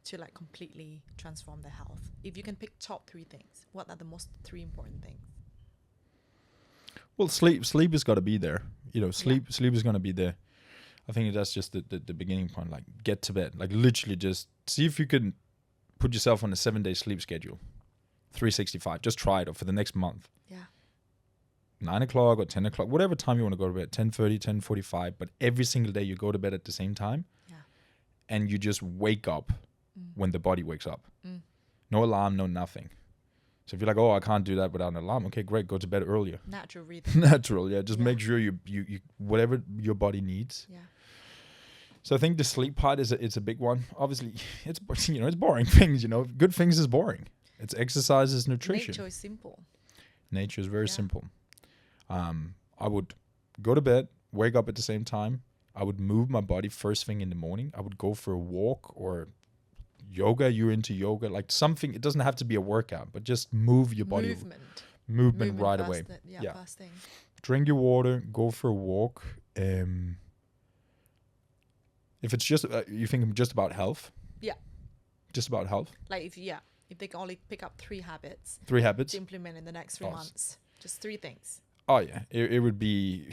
A: to like completely transform their health? If you can pick top 3 things, what are the most 3 important things?
B: Well, sleep has got to be there. Sleep is going to be there. I think that's just the beginning point. Like, get to bed. Like, literally just see if you can put yourself on a 7-day sleep schedule. 365. Just try it for the next month.
A: Yeah.
B: 9 o'clock or 10 o'clock, whatever time you want to go to bed, 10:30, 10:45. But every single day you go to bed at the same time.
A: Yeah.
B: And you just wake up when the body wakes up. No alarm, no nothing. So if you're like, oh, I can't do that without an alarm. Okay, great. Go to bed earlier.
A: Natural rhythm.
B: Natural, yeah. Just make sure you whatever your body needs.
A: Yeah.
B: So I think the sleep part it's a big one. Obviously, it's boring things. Good things is boring. It's exercise, is nutrition.
A: Nature is simple.
B: Nature is very simple. I would go to bed, wake up at the same time. I would move my body first thing in the morning. I would go for a walk or yoga. You're into yoga, like something. It doesn't have to be a workout, but just move your body. Movement right away.
A: First thing.
B: Drink your water. Go for a walk. If it's just you think just about health. Yeah. Just about health.
A: Like if they can only pick up 3 habits.
B: 3 habits
A: to implement in the next 3 months. Just 3 things.
B: Oh yeah, it would be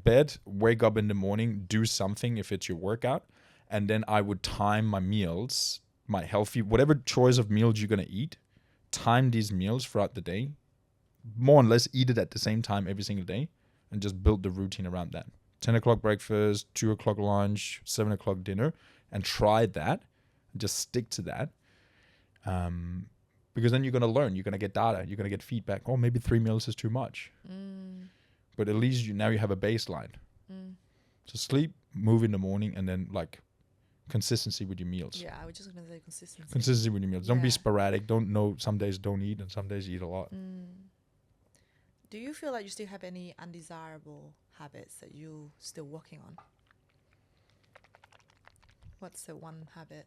B: bed, wake up in the morning, do something if it's your workout, and then I would time my meals, my healthy, whatever choice of meals you're gonna eat, time these meals throughout the day, more or less eat it at the same time every single day, and just build the routine around that. 10 o'clock breakfast, 2 o'clock lunch, 7 o'clock dinner, and try that, and just stick to that. Because then you're going to learn, you're going to get data, you're going to get feedback. Oh, maybe 3 meals is too much. But at least you have a baseline. So sleep, move in the morning, and then like consistency with your meals.
A: Yeah, I was just going to say consistency.
B: Consistency with your meals. Don't be sporadic. Don't know. Some days don't eat and some days eat a lot.
A: Do you feel like you still have any undesirable habits that you're still working on? What's the one habit?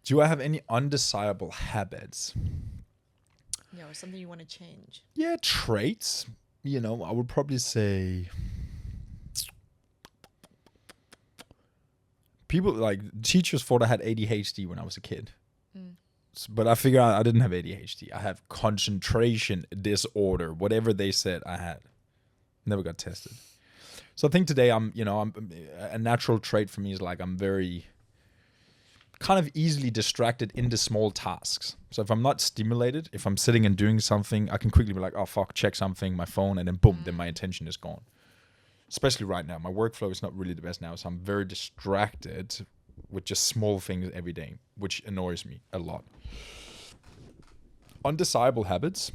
B: Do I have any undesirable habits?
A: Yeah, or something you want to change?
B: Yeah, traits. I would probably say people like teachers thought I had ADHD when I was a kid. But I figured out I didn't have ADHD. I have concentration disorder, whatever they said I had. Never got tested. So I think today I'm a natural trait for me is like I'm very kind of easily distracted into small tasks. So if I'm not stimulated, if I'm sitting and doing something, I can quickly be like, oh fuck, check something, my phone, and then boom, then my attention is gone. Especially right now. My workflow is not really the best now, so I'm very distracted with just small things every day, which annoys me a lot. Undesirable habits.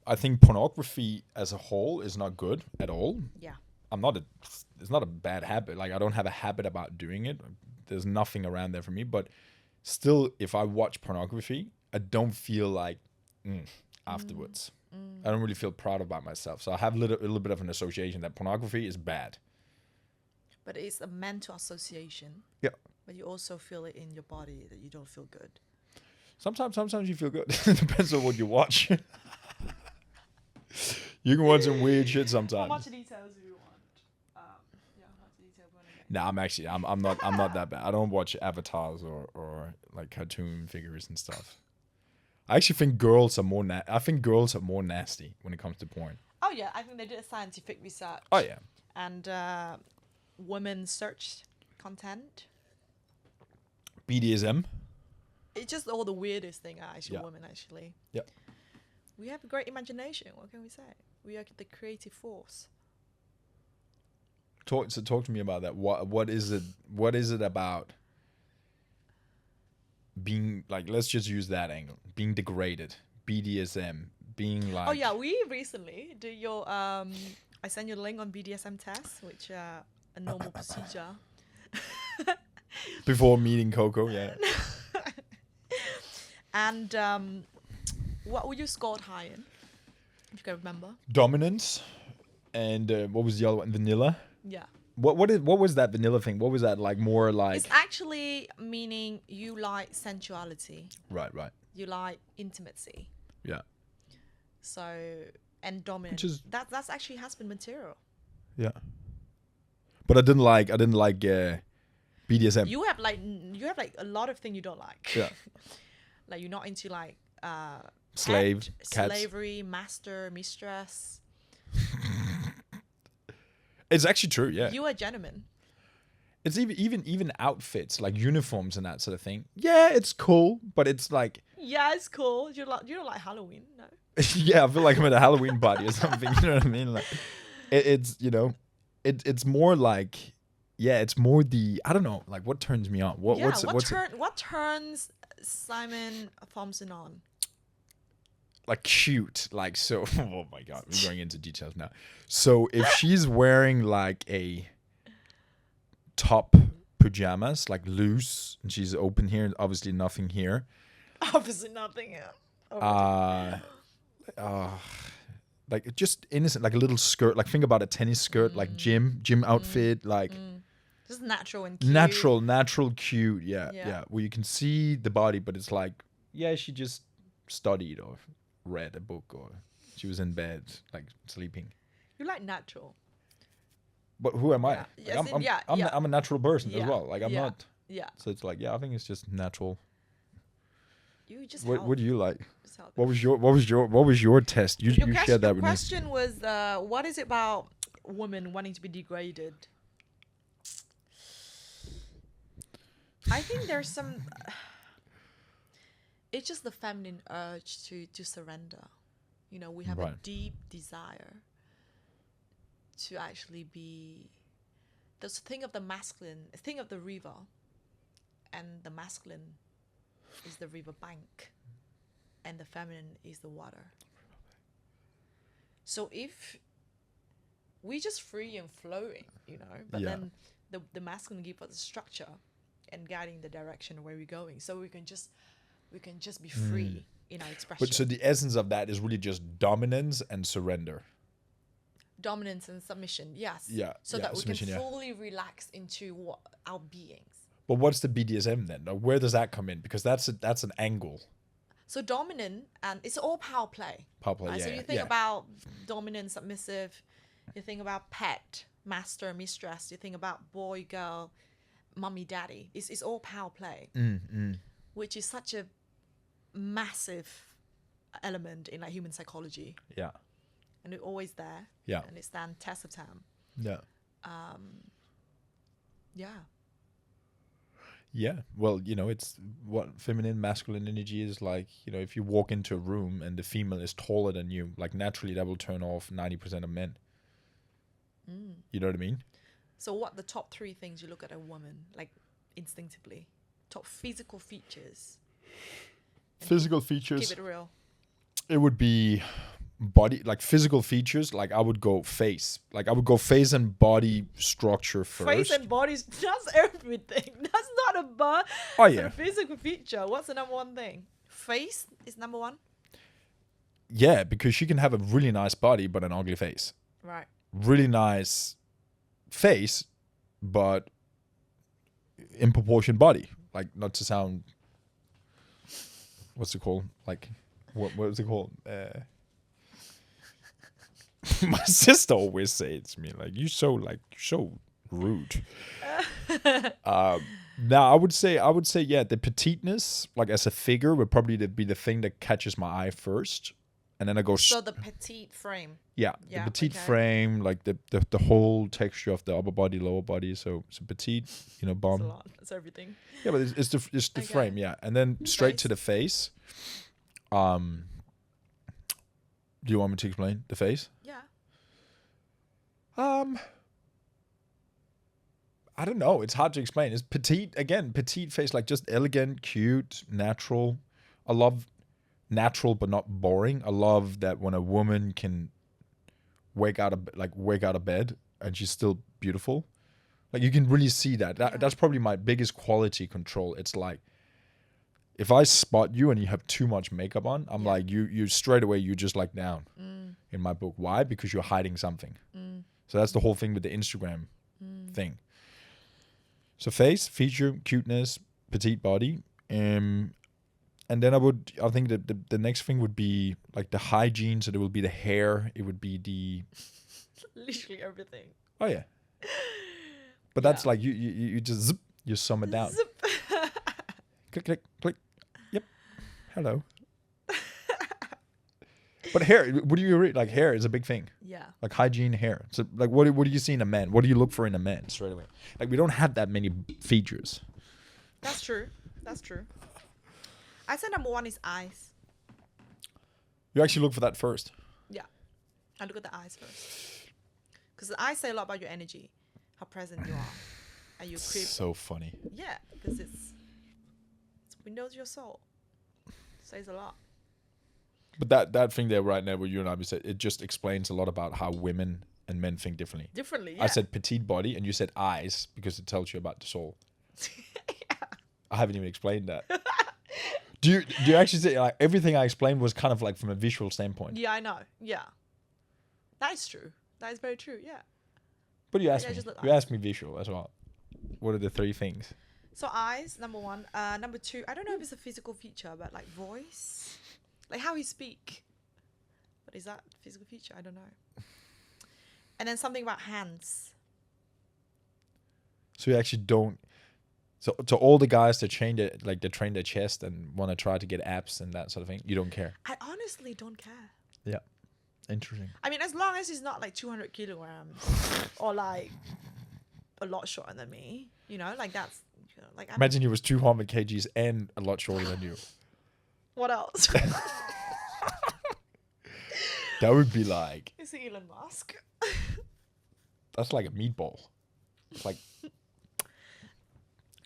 B: I think pornography as a whole is not good at all.
A: Yeah.
B: It's not a bad habit. Like I don't have a habit about doing it. There's nothing around there for me. But still, if I watch pornography, I don't feel like afterwards. I don't really feel proud about myself. So I have a little bit of an association that pornography is bad.
A: But it's a mental association.
B: Yeah.
A: But you also feel it in your body that you don't feel good.
B: Sometimes you feel good. It depends on what you watch. You can watch some weird shit sometimes.
A: How much details do you want? How much detail do you want?
B: I'm not that bad. I don't watch avatars or like cartoon figures and stuff. I actually think girls are more nasty when it comes to porn.
A: Oh yeah, I think they did a scientific research.
B: Oh yeah.
A: And women search content.
B: BDSM.
A: It's just all the weirdest thing are actually women actually.
B: Yeah.
A: We have a great imagination. What can we say? We are the creative force.
B: Talk to me about that. What is it about being like? Let's just use that angle. Being degraded. BDSM. Being like.
A: Oh yeah, we recently did your. I sent you a link on BDSM test, which a normal procedure.
B: Before meeting Coco, yeah.
A: And what would you score high in? If you can remember.
B: Dominance, and what was the other one? Vanilla.
A: Yeah.
B: What was that vanilla thing? What was that like? More like
A: It's actually meaning you like sensuality.
B: right.
A: You like intimacy.
B: Yeah.
A: So, and dominant.
B: Which is
A: that's actually husband material.
B: yeah. But I didn't like BDSM.
A: You have like a lot of things you don't like.
B: Yeah.
A: Like you're not into like
B: Slave, cats.
A: slavery, master, mistress.
B: It's actually true. Yeah.
A: You are a gentleman.
B: It's even outfits like uniforms and that sort of thing. Yeah, it's cool, but it's like
A: Yeah, it's cool. You don't like Halloween, no?
B: yeah, I feel like I'm at a Halloween party or something. You know what I mean? Like it's you know, it's more like yeah, it's more the I don't know like what turns me on.
A: What turns Simon Thomsen on?
B: Like cute, like so. Oh my god, we're going into details now. So if she's wearing like a top pajamas, like loose, and she's open here, and obviously nothing here.
A: Obviously nothing.
B: Like just innocent, like a little skirt. Like think about a tennis skirt, like gym outfit, like
A: just natural and cute.
B: natural, cute. Yeah. Where you can see the body, but it's like yeah, she just studied or read a book or she was in bed like sleeping.
A: You like natural.
B: But who am I?
A: Yeah.
B: Like, I'm a natural person as well. Like I'm not.
A: Yeah.
B: So it's like I think it's just natural.
A: You just.
B: What do you like? What was your test? You shared that with me.
A: Your question was what is it about women wanting to be degraded? I think there's some. It's just the feminine urge to surrender. You know, we have a deep desire to actually be. There's a thing of the masculine, a thing of the river, and the masculine is the river bank, and the feminine is the water. So if we just free and flowing, you know, but then the masculine gives us a structure and guiding the direction where we're going, so we can just be free in our expression.
B: But so the essence of that is really just dominance and surrender.
A: Dominance and submission, yes.
B: Yeah.
A: So that we can fully relax into our beings.
B: But what's the BDSM then? Where does that come in? Because that's an angle.
A: So dominant, and it's all power play.
B: Power play,
A: So you think about dominant, submissive. You think about pet, master, mistress. You think about boy, girl, mummy, daddy. It's all power play, which is such a massive element in like human psychology.
B: Yeah.
A: And it's always there.
B: Yeah.
A: And it stands test of time.
B: Yeah.
A: Yeah.
B: Yeah. Well, you know, it's what feminine, masculine energy is like. You know, if you walk into a room and the female is taller than you, like naturally that will turn off 90% of men. You know what I mean?
A: So what the top 3 things you look at a woman, like instinctively? Top physical features.
B: Physical features.
A: Keep it real.
B: It would be body, like physical features. Like I would go face. Like I would go face and body structure first.
A: Face and body, that's everything. That's not a physical feature. What's the number one thing? Face is number one?
B: Yeah, because she can have a really nice body, but an ugly face.
A: Right.
B: Really nice face, but in proportion body. Like not to sound... What's it called? Like, what is it called? My sister always says to me, like, you're so rude. Now I would say, yeah, the petiteness, like as a figure, would probably be the thing that catches my eye first, and then I go.
A: So the petite frame.
B: Yeah, the petite frame, like the whole texture of the upper body, lower body. So petite, you know, bum.
A: That's a lot. That's everything.
B: Yeah, but it's the frame, yeah, and then straight to the face. Do you want me to explain the face?
A: Yeah.
B: I don't know. It's hard to explain. It's petite face, like just elegant, cute, natural. I love natural but not boring. I love that when a woman can wake out of bed and she's still beautiful. Like you can really see that. That's probably my biggest quality control. It's like if I spot you and you have too much makeup on, I'm like you straight away you're just like down in my book. Why? Because you're hiding something. So that's the whole thing with the Instagram thing. So face, feature, cuteness, petite body. And then I think that the next thing would be like the hygiene. So there will be the hair. It would be the...
A: Literally everything.
B: Oh, yeah. But that's like you just zip, you sum it down.
A: Zip.
B: Click, click, click. Yep. Hello. But hair, what do you read? Like hair is a big thing.
A: Yeah.
B: Like hygiene, hair. So like what do you see in a man? What do you look for in a man straight away? Like we don't have that many features.
A: That's true. That's true. I say number 1 is eyes.
B: You actually look for that first.
A: Yeah. I look at the eyes first. Because the eyes say a lot about your energy, how present you are. And you creep.
B: So funny.
A: Yeah, because it's windows your soul. Says a lot.
B: But that thing there right now where you and I said, it just explains a lot about how women and men think differently.
A: Differently, yeah.
B: I said petite body and you said eyes because it tells you about the soul.
A: Yeah.
B: I haven't even explained that. Do you actually say like everything I explained was kind of like from a visual standpoint?
A: Yeah, I know. Yeah. That is true. That is very true, yeah.
B: But you asked
A: Yeah,
B: me.
A: just look
B: You
A: eyes.
B: asked me visual as well. What are the 3 things?
A: So eyes, number 1. Number 2, I don't know if it's a physical feature, but like voice. Like how he speak. But is that a physical feature? I don't know. And then something about hands.
B: So you actually don't. So to all the guys that train their chest and want to try to get abs and that sort of thing, you don't care.
A: I honestly don't care.
B: Yeah, interesting.
A: I mean, as long as he's not like 200 kilograms or like a lot shorter than me, you know, like that's, you know, like.
B: Imagine he was 200 kgs and a lot shorter than you.
A: What else?
B: That would be like.
A: Is it Elon Musk?
B: That's like a meatball. It's like.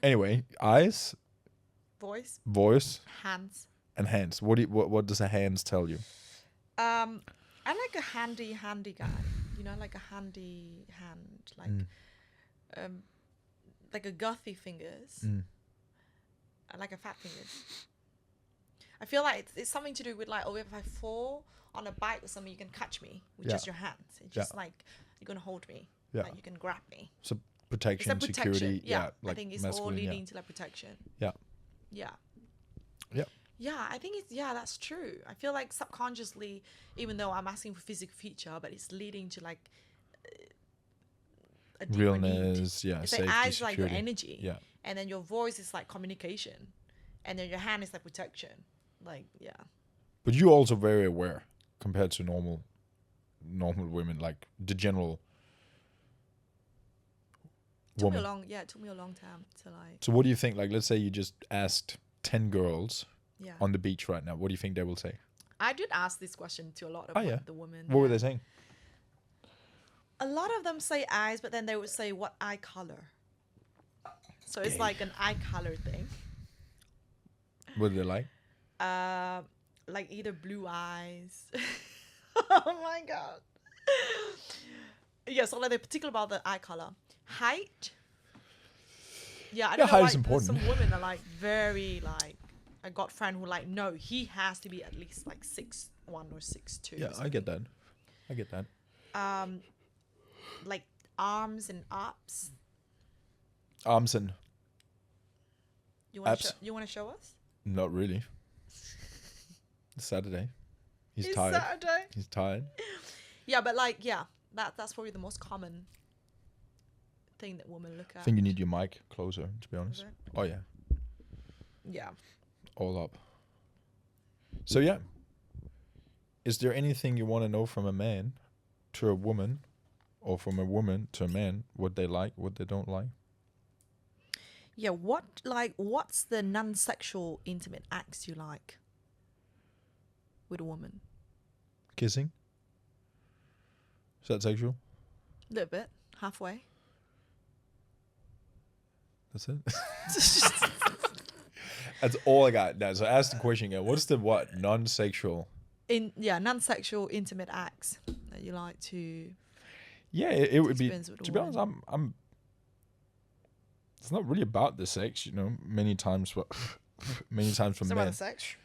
B: Anyway, eyes,
A: Voice,
B: hands,
A: hands.
B: and hands. What does a hands tell you?
A: I like a handy guy. You know, like a handy hand, like a gothy fingers. I like a fat fingers. I feel like it's something to do with like, if I fall on a bike or something, you can catch me with just your hands. It's just like you're gonna hold me.
B: Yeah.
A: Like you can grab me.
B: So
A: It's
B: protection,
A: like protection.
B: security.
A: Yeah.
B: Like
A: I think it's
B: masculine,
A: all leading to like protection.
B: Yeah.
A: Yeah.
B: Yeah.
A: Yeah, I think that's true. I feel like subconsciously, even though I'm asking for physical feature, but it's leading to like a deeper
B: Realness,
A: need.
B: yeah,
A: It's like
B: safety,
A: eyes like your
B: security.
A: energy.
B: Yeah.
A: And then your voice is like communication. And then your hand is like protection. Like, yeah.
B: But you're also very aware compared to normal women, like the general woman.
A: It took me a long time to like.
B: So what do you think? Like, let's say you just asked 10 girls
A: Yeah.
B: on the beach right now. What do you think they will say?
A: I did ask this question to a lot of the women.
B: What were they saying?
A: A lot of them say eyes, but then they would say what eye color. So it's
B: Gay.
A: like an eye color thing.
B: What did they like?
A: Like either blue eyes. Oh my god. Yeah, so like they're particular about the eye color. Height. Yeah, I don't know
B: height
A: why
B: is important.
A: some women are like very like. I got friend who like no, he has to be at least like 6'1" or 6'2".
B: Yeah, I get that. I get that.
A: Like arms and ups.
B: Arms and
A: You want
B: abs.
A: you want to show us?
B: Not really. It's Saturday. He's
A: It's
B: tired.
A: Saturday.
B: He's tired.
A: Yeah, but like that's probably the most common thing that women look
B: I
A: at.
B: think you need your mic closer, to be honest.
A: Is it?
B: Oh yeah,
A: Yeah.
B: all up. So yeah, is there anything you want to know from a man to a woman, or from a woman to a man? What they like, what they don't like?
A: Yeah, what's the non-sexual intimate acts you like with a woman?
B: Kissing. Is that sexual?
A: A little bit, halfway.
B: That's it. That's all I got. Now, so ask the question again. What's the non-sexual?
A: Non-sexual intimate acts that you like to.
B: Yeah, it would be.
A: experience with a
B: To be honest, I'm. It's not really about the sex, you know. Many times for
A: It's about
B: men.
A: the sex.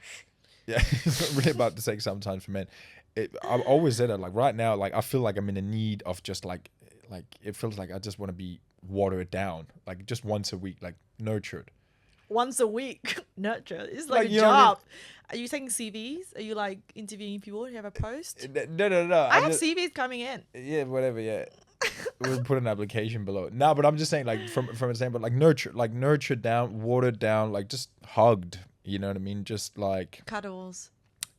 B: Yeah, it's not really about the sex sometimes for men. I've always said that, like right now, like I feel like I'm in a need of just like like it feels like I just want to be watered down, like just once a week, like nurtured.
A: Once a week, nurture. It's
B: Like,
A: like a
B: you know what I mean?
A: job. Are you taking CVs? Are you like interviewing people? You have a post?
B: No.
A: I have CVs coming in.
B: Yeah, whatever. Yeah, we'll put an application below. No, but I'm just saying, like from example, like nurtured down, watered down, like just hugged. You know what I mean? Just like
A: Cuddles.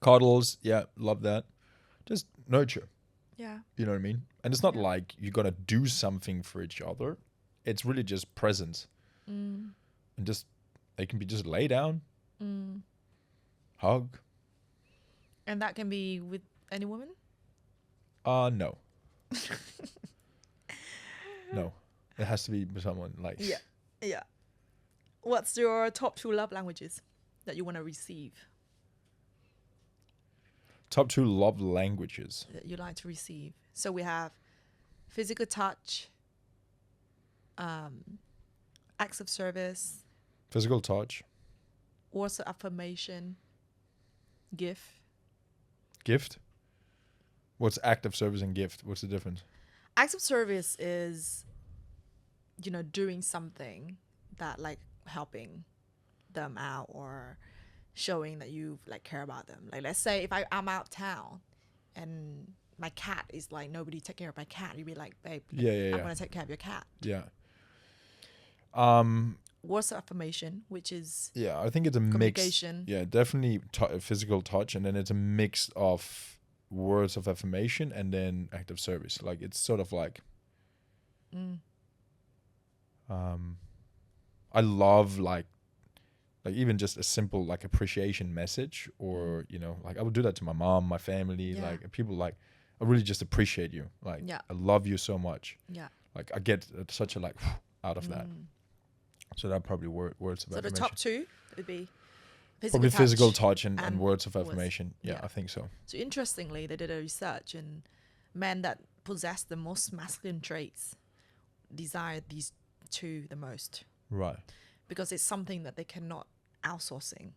B: cuddles. Yeah, love that. Just nurture.
A: Yeah.
B: You know what I mean? And it's not
A: Yeah.
B: like you're gonna do something for each other. It's really just presence, and just they can be just lay down, hug.
A: And that can be with any woman?
B: No. No. It has to be with someone like.
A: Yeah. Yeah. What's your top 2 love languages that you want to receive?
B: Top 2 love languages.
A: That you like to receive? So we have physical touch, acts of service,
B: Physical touch.
A: words of affirmation, gift.
B: Gift. What's act of service and gift? What's the difference?
A: Acts of service is, doing something that like helping them out or showing that you like care about them. Like let's say if I'm out of town and my cat is like nobody take care of my cat, you'd be like, babe,
B: Yeah.
A: I'm gonna take care of your cat.
B: Yeah.
A: Words of affirmation, which is
B: Yeah, I think it's a mix.
A: communication.
B: Yeah, definitely physical touch, and then it's a mix of words of affirmation and then act of service. Like it's sort of like, I love like even just a simple like appreciation message, or like I would do that to my mom, my family,
A: Yeah.
B: like people like I really just appreciate you. Like
A: Yeah.
B: I love you so much.
A: Yeah.
B: Like I get such a like out of that. So that probably words of
A: So the
B: affirmation.
A: top 2 would be
B: Probably physical touch and
A: and
B: words of
A: words.
B: affirmation. Yeah,
A: Yeah.
B: I think so.
A: So interestingly, they did a research, and men that possess the most masculine traits desire these 2 the most,
B: Right.
A: because it's something that they cannot outsourcing.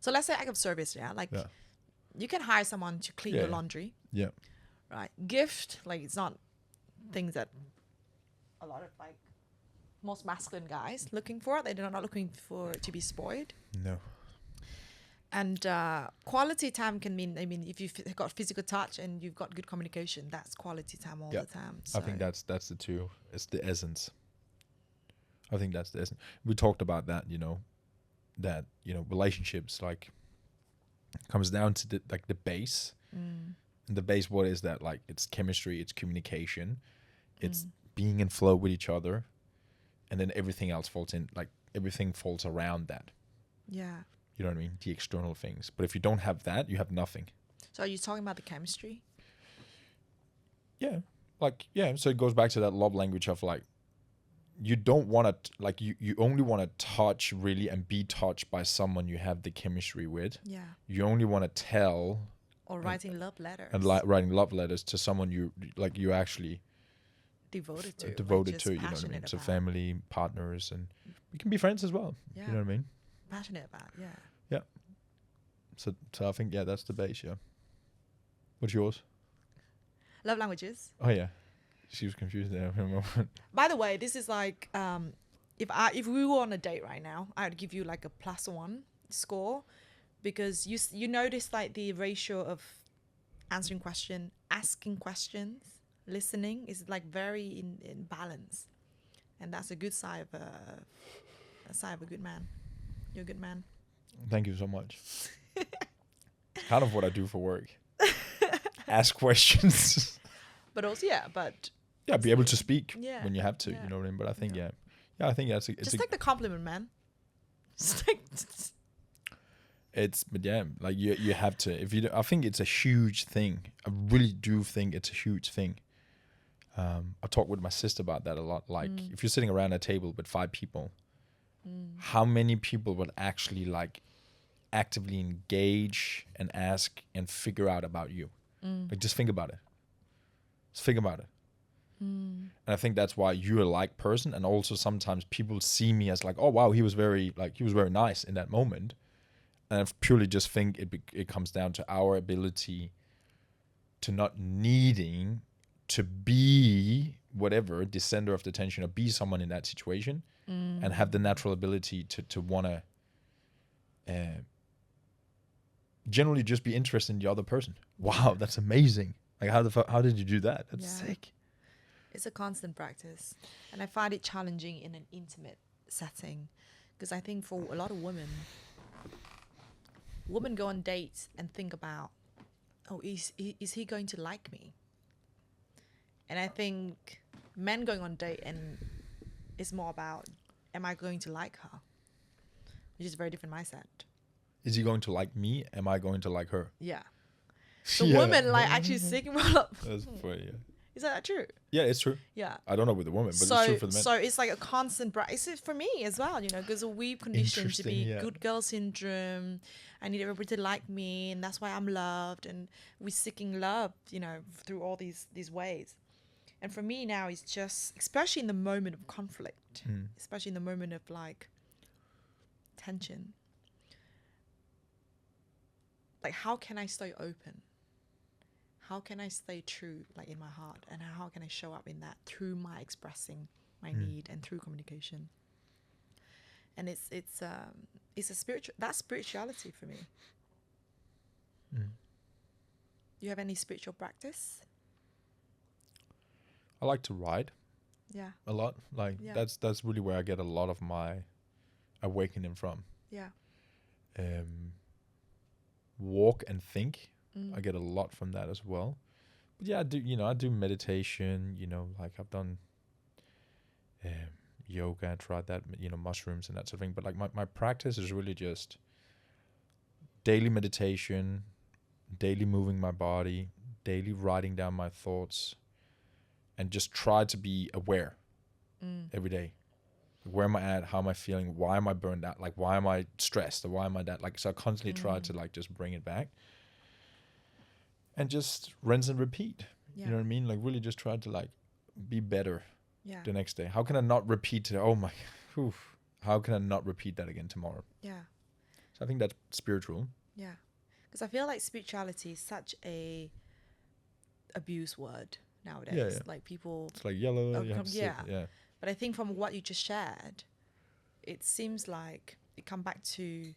A: So let's say act of service, like
B: Yeah.
A: you can hire someone to clean
B: Yeah,
A: your
B: yeah.
A: laundry,
B: Yeah.
A: right? Gift, like it's not things that a lot of like most masculine guys looking for. They're not looking for to be spoiled.
B: No.
A: And quality time can mean, if you've got physical touch and you've got good communication, that's quality time all
B: Yeah.
A: the time.
B: I think that's the 2. It's the essence. I think that's the essence. We talked about that, that relationships like comes down to the base. And the base, what is that? Like it's chemistry, it's communication, it's being in flow with each other, and then everything else falls in, like everything falls around that.
A: Yeah.
B: You know what I mean? The external things. But if you don't have that, you have nothing.
A: So are you talking about the chemistry?
B: Yeah. Like, yeah. So it goes back to that love language of like, you don't want to, like, you only want to touch really and be touched by someone you have the chemistry with.
A: Yeah.
B: You only want to tell
A: Or writing love letters.
B: and like writing love letters to someone you actually
A: devoted to.
B: devoted
A: just
B: to, you know what I mean?
A: passionate
B: So
A: about.
B: family, partners, and we can be friends as well.
A: Yeah.
B: You know what I mean?
A: Passionate about, yeah.
B: So I think, yeah, that's the base, yeah. What's yours?
A: Love languages.
B: Oh, yeah. She was confused there for a moment.
A: By the way, this is like if we were on a date right now, I'd give you like a +1 score, because you notice like the ratio of answering question, asking questions, listening is like very in balance, and that's a good sign of a good man. You're a good man.
B: Thank you so much. Kind of what I do for work. Ask questions.
A: But also,
B: Yeah, be able to speak
A: Yeah,
B: when you have to,
A: yeah.
B: you know what I mean? But I think,
A: Yeah.
B: I think that's
A: just take the compliment, man. Just take.
B: but yeah, like you have to. If you, I think it's a huge thing. I really do think it's a huge thing. I talk with my sister about that a lot. Like, if you're sitting around a table with 5 people, how many people would actually like actively engage and ask and figure out about you? Like, just think about it. Just think about it. And I think that's why you're a like person, and also sometimes people see me as like, oh wow, he was very nice in that moment, and I purely just think it comes down to our ability to not needing to be whatever, the center of the attention, or be someone in that situation, and have the natural ability to want to generally just be interested in the other person. Wow, that's amazing. Like, how did you do that? That's sick.
A: It's a constant practice. And I find it challenging in an intimate setting, because I think for a lot of women go on dates and think about, oh, is he going to like me? And I think men going on date and it's more about, am I going to like her? Which is a very different mindset.
B: Is he going to like me? Am I going to like her?
A: Yeah. So women like actually seeking up.
B: That's funny, yeah.
A: Is that true?
B: Yeah, it's true.
A: Yeah.
B: I don't know with the woman, but it's true for the men.
A: So it's like a constant practice. It's for me as well, you know, because we've conditioned to be good girl syndrome. I need everybody to like me, and that's why I'm loved. And we're seeking love, you know, through all these ways. And for me now, it's just, especially in the moment of conflict, especially in the moment of like tension, like how can I stay open? How can I stay true, like in my heart, and how can I show up in that through my expressing my need and through communication? And it's a spirituality for me. You have any spiritual practice?
B: I like to ride.
A: Yeah.
B: A lot. Like that's really where I get a lot of my awakening from.
A: Yeah.
B: Walk and think. I get a lot from that as well. But yeah, I do meditation, like I've done yoga, I tried that, mushrooms and that sort of thing. But like my practice is really just daily meditation, daily moving my body, daily writing down my thoughts, and just try to be aware every day. Where am I at? How am I feeling? Why am I burned out? Like, why am I stressed? Or why am I that? Like, so I constantly try to like just bring it back. And just rinse and repeat. Yeah. You know what I mean? Like really just try to like be better the next day. How can I not repeat it? Oh my, how can I not repeat that again tomorrow? Yeah. So I think that's spiritual.
A: Yeah. Because I feel like spirituality is such a abuse word nowadays. Yeah. Like people.
B: It's like yellow. Yeah.
A: But I think from what you just shared, it seems like it come back to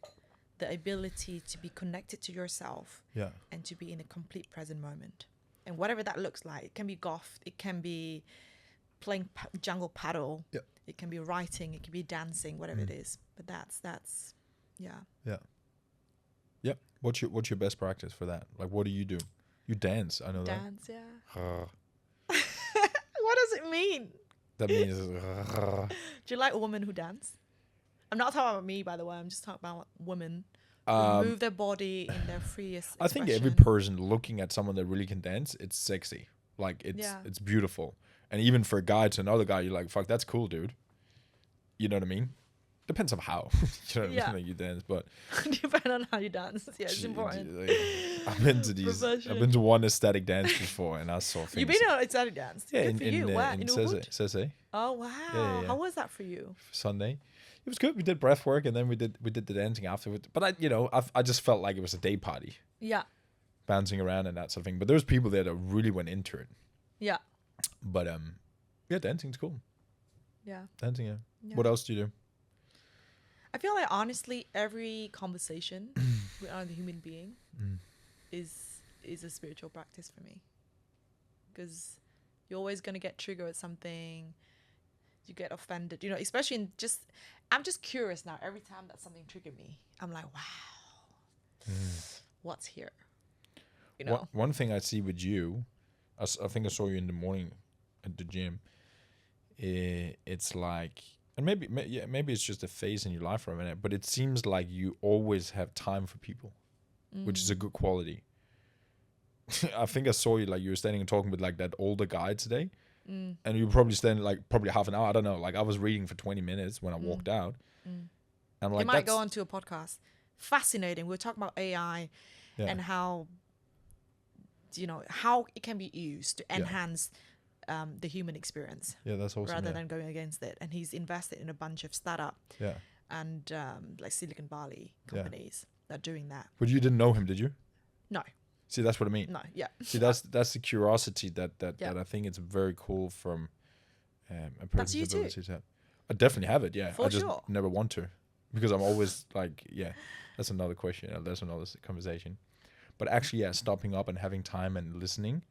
A: the ability to be connected to yourself and to be in a complete present moment. And whatever that looks like, it can be golf, it can be playing jungle paddle, it can be writing, it can be dancing, whatever it is. But that's
B: Yeah. What's your best practice for that? Like, what do? You dance, I know that.
A: Dance, What does it mean?
B: That means...
A: Do you like women who dance? I'm not talking about me, by the way. I'm just talking about women who move their body in their freest expression.
B: I think every person looking at someone that really can dance, it's sexy. Like, it's beautiful. And even for a guy to another guy, you're like, fuck, that's cool, dude. You know what I mean? Depends on how. You know what I mean? Like you dance, but...
A: Depends on how you dance. Yeah, it's important.
B: Like, I've been to one ecstatic dance before, and I saw things.
A: You've been to an ecstatic dance?
B: Yeah,
A: good for you. Where? In
B: Sese.
A: Oh, wow. Yeah. How was that for you?
B: Sunday. It was good. We did breath work, and then we did the dancing afterwards. But I just felt like it was a day party. Yeah. Bouncing around and that sort of thing. But there was people there that really went into it. Yeah. But dancing's cool. Yeah. Dancing, yeah. What else do you do?
A: I feel like honestly, every conversation with another human being is a spiritual practice for me. Because you're always gonna get triggered at something. You get offended, especially I'm just curious now. Every time that something triggered me, I'm like, wow, what's here?
B: One thing I see with you, I think I saw you in the morning at the gym. It's like, and maybe it's just a phase in your life for a minute, but it seems like you always have time for people, which is a good quality. I think I saw you, like you were standing and talking with like that older guy today. And you were probably standing like probably half an hour. I don't know. Like I was reading for 20 minutes when I walked out. And like
A: you might go onto a podcast. Fascinating. We're talking about AI and how how it can be used to enhance the human experience.
B: Yeah, that's awesome.
A: Rather than going against it. And he's invested in a bunch of startup and like Silicon Valley companies that are doing that.
B: But you didn't know him, did you?
A: No.
B: See, that's what I mean.
A: No, yeah.
B: See, that's the curiosity that I think it's very cool from a
A: That's
B: person's
A: you too.
B: ability to have. I definitely have it. Yeah,
A: For
B: I just
A: sure.
B: never want to, because I'm always like, yeah. That's another question. That's another conversation. But actually, yeah, stopping up and having time and listening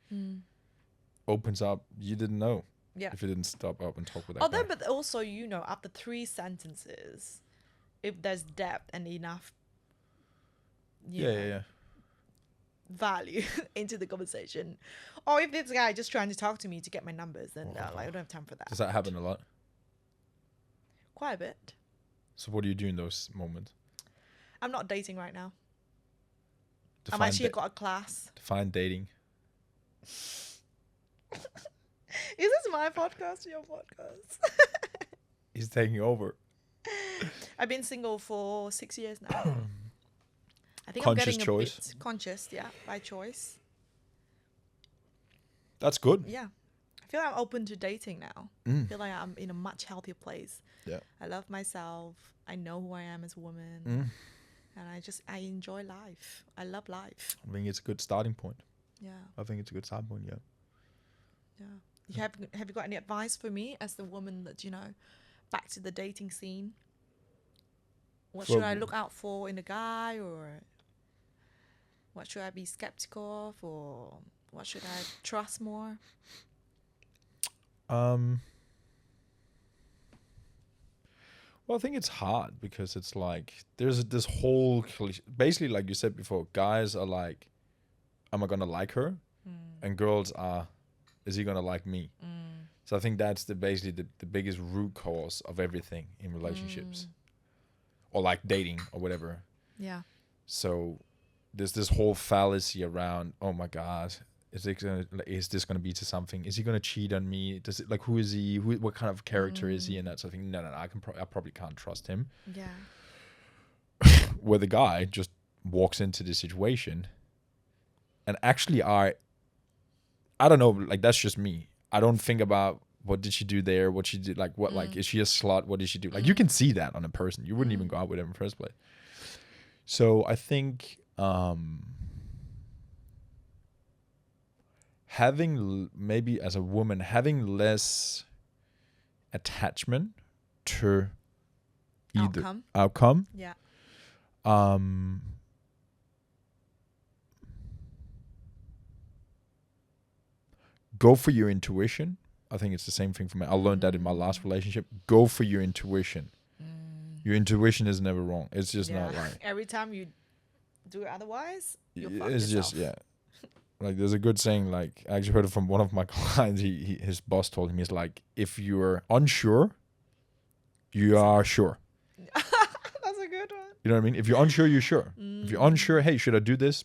B: opens up. You didn't know
A: Yeah.
B: if you didn't stop up and talk with that
A: Oh,
B: guy.
A: then, but also, you know, after 3 sentences, if there's depth and enough, you know,
B: Yeah.
A: value into the conversation, or if this guy just trying to talk to me to get my numbers, then like I don't have time for that.
B: Does that happen a lot?
A: Quite a bit.
B: So what do you do in those moments?
A: I'm not dating right now. I'm
B: Define
A: actually got a class.
B: define dating.
A: Is this my podcast or your podcast?
B: He's taking over.
A: I've been single for 6 years now. I think
B: Conscious
A: I'm getting
B: choice.
A: a bit conscious, yeah, by choice.
B: That's good.
A: Yeah. I feel like I'm open to dating now. I feel like I'm in a much healthier place.
B: Yeah.
A: I love myself. I know who I am as a woman. And I enjoy life. I love life.
B: I think it's a good starting point.
A: Yeah.
B: I think it's a good starting point, yeah.
A: Yeah. Have you got any advice for me as the woman that, you know, back to the dating scene? What should I look out for in a guy, or what should I be skeptical of, or what should I trust more?
B: Well, I think it's hard because it's like there's this whole basically, like you said before, guys are like, am I gonna like her? And girls are, is he gonna like me? So I think that's basically the biggest root cause of everything in relationships, or like dating or whatever.
A: Yeah.
B: So there's this whole fallacy around, oh my God, is this gonna be to something? Is he gonna cheat on me? Does it, like, who is he? What kind of character is he? And that sort of thing. No, I probably can't trust him.
A: Yeah.
B: Where the guy just walks into the situation, and actually I don't know, like, that's just me. I don't think about what did she do there, what she did, like, what, like, is she a slut? What did she do? Like, you can see that on a person. You wouldn't even go out with them in the first place. So I think having, maybe as a woman, having less attachment to either outcome.
A: Yeah.
B: Go for your intuition. I think it's the same thing for me. I learned that in my last relationship. Go for your intuition. Your intuition is never wrong. It's just not like
A: every time you do it otherwise, you'll fuck
B: it's
A: yourself.
B: just, yeah. Like, there's a good saying, like, I actually heard it from one of my clients. His boss told him, he's like, if you're unsure, you are sure.
A: That's a good one.
B: You know what I mean? If you're unsure, you're sure. If you're unsure, hey, should I do this?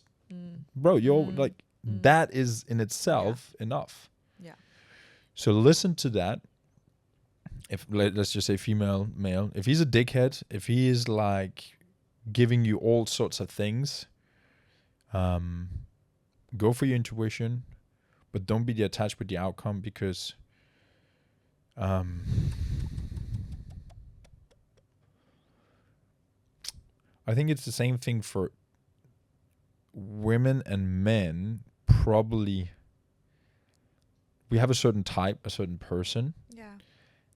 B: Bro, you're like, that is in itself enough.
A: Yeah.
B: So listen to that. If let's just say female, male, if he's a dickhead, if he is like giving you all sorts of things, go for your intuition, but don't be attached with the outcome, because I think it's the same thing for women and men. Probably we have a certain type, a certain person.
A: Yeah.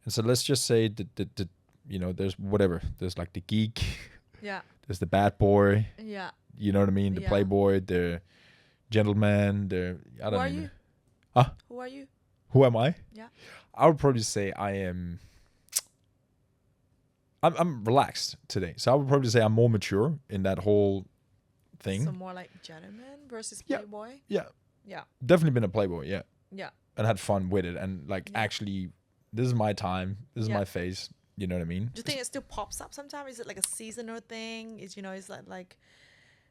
B: And so let's just say that you know, there's whatever. There's like the geek.
A: Yeah.
B: There's the bad boy.
A: Yeah.
B: You know what I mean? The playboy, the gentleman, I don't know. Huh?
A: Who are you?
B: Who am I?
A: Yeah.
B: I would probably say I'm relaxed today. So I would probably say I'm more mature in that whole thing.
A: So more like gentleman versus playboy?
B: Yeah.
A: Yeah.
B: Definitely been a playboy, yeah.
A: Yeah.
B: And had fun with it. And like, actually, this is my time. This is my phase. You know what I mean?
A: Do you think it still pops up sometimes? Is it like a seasonal thing? Is, you know, is that like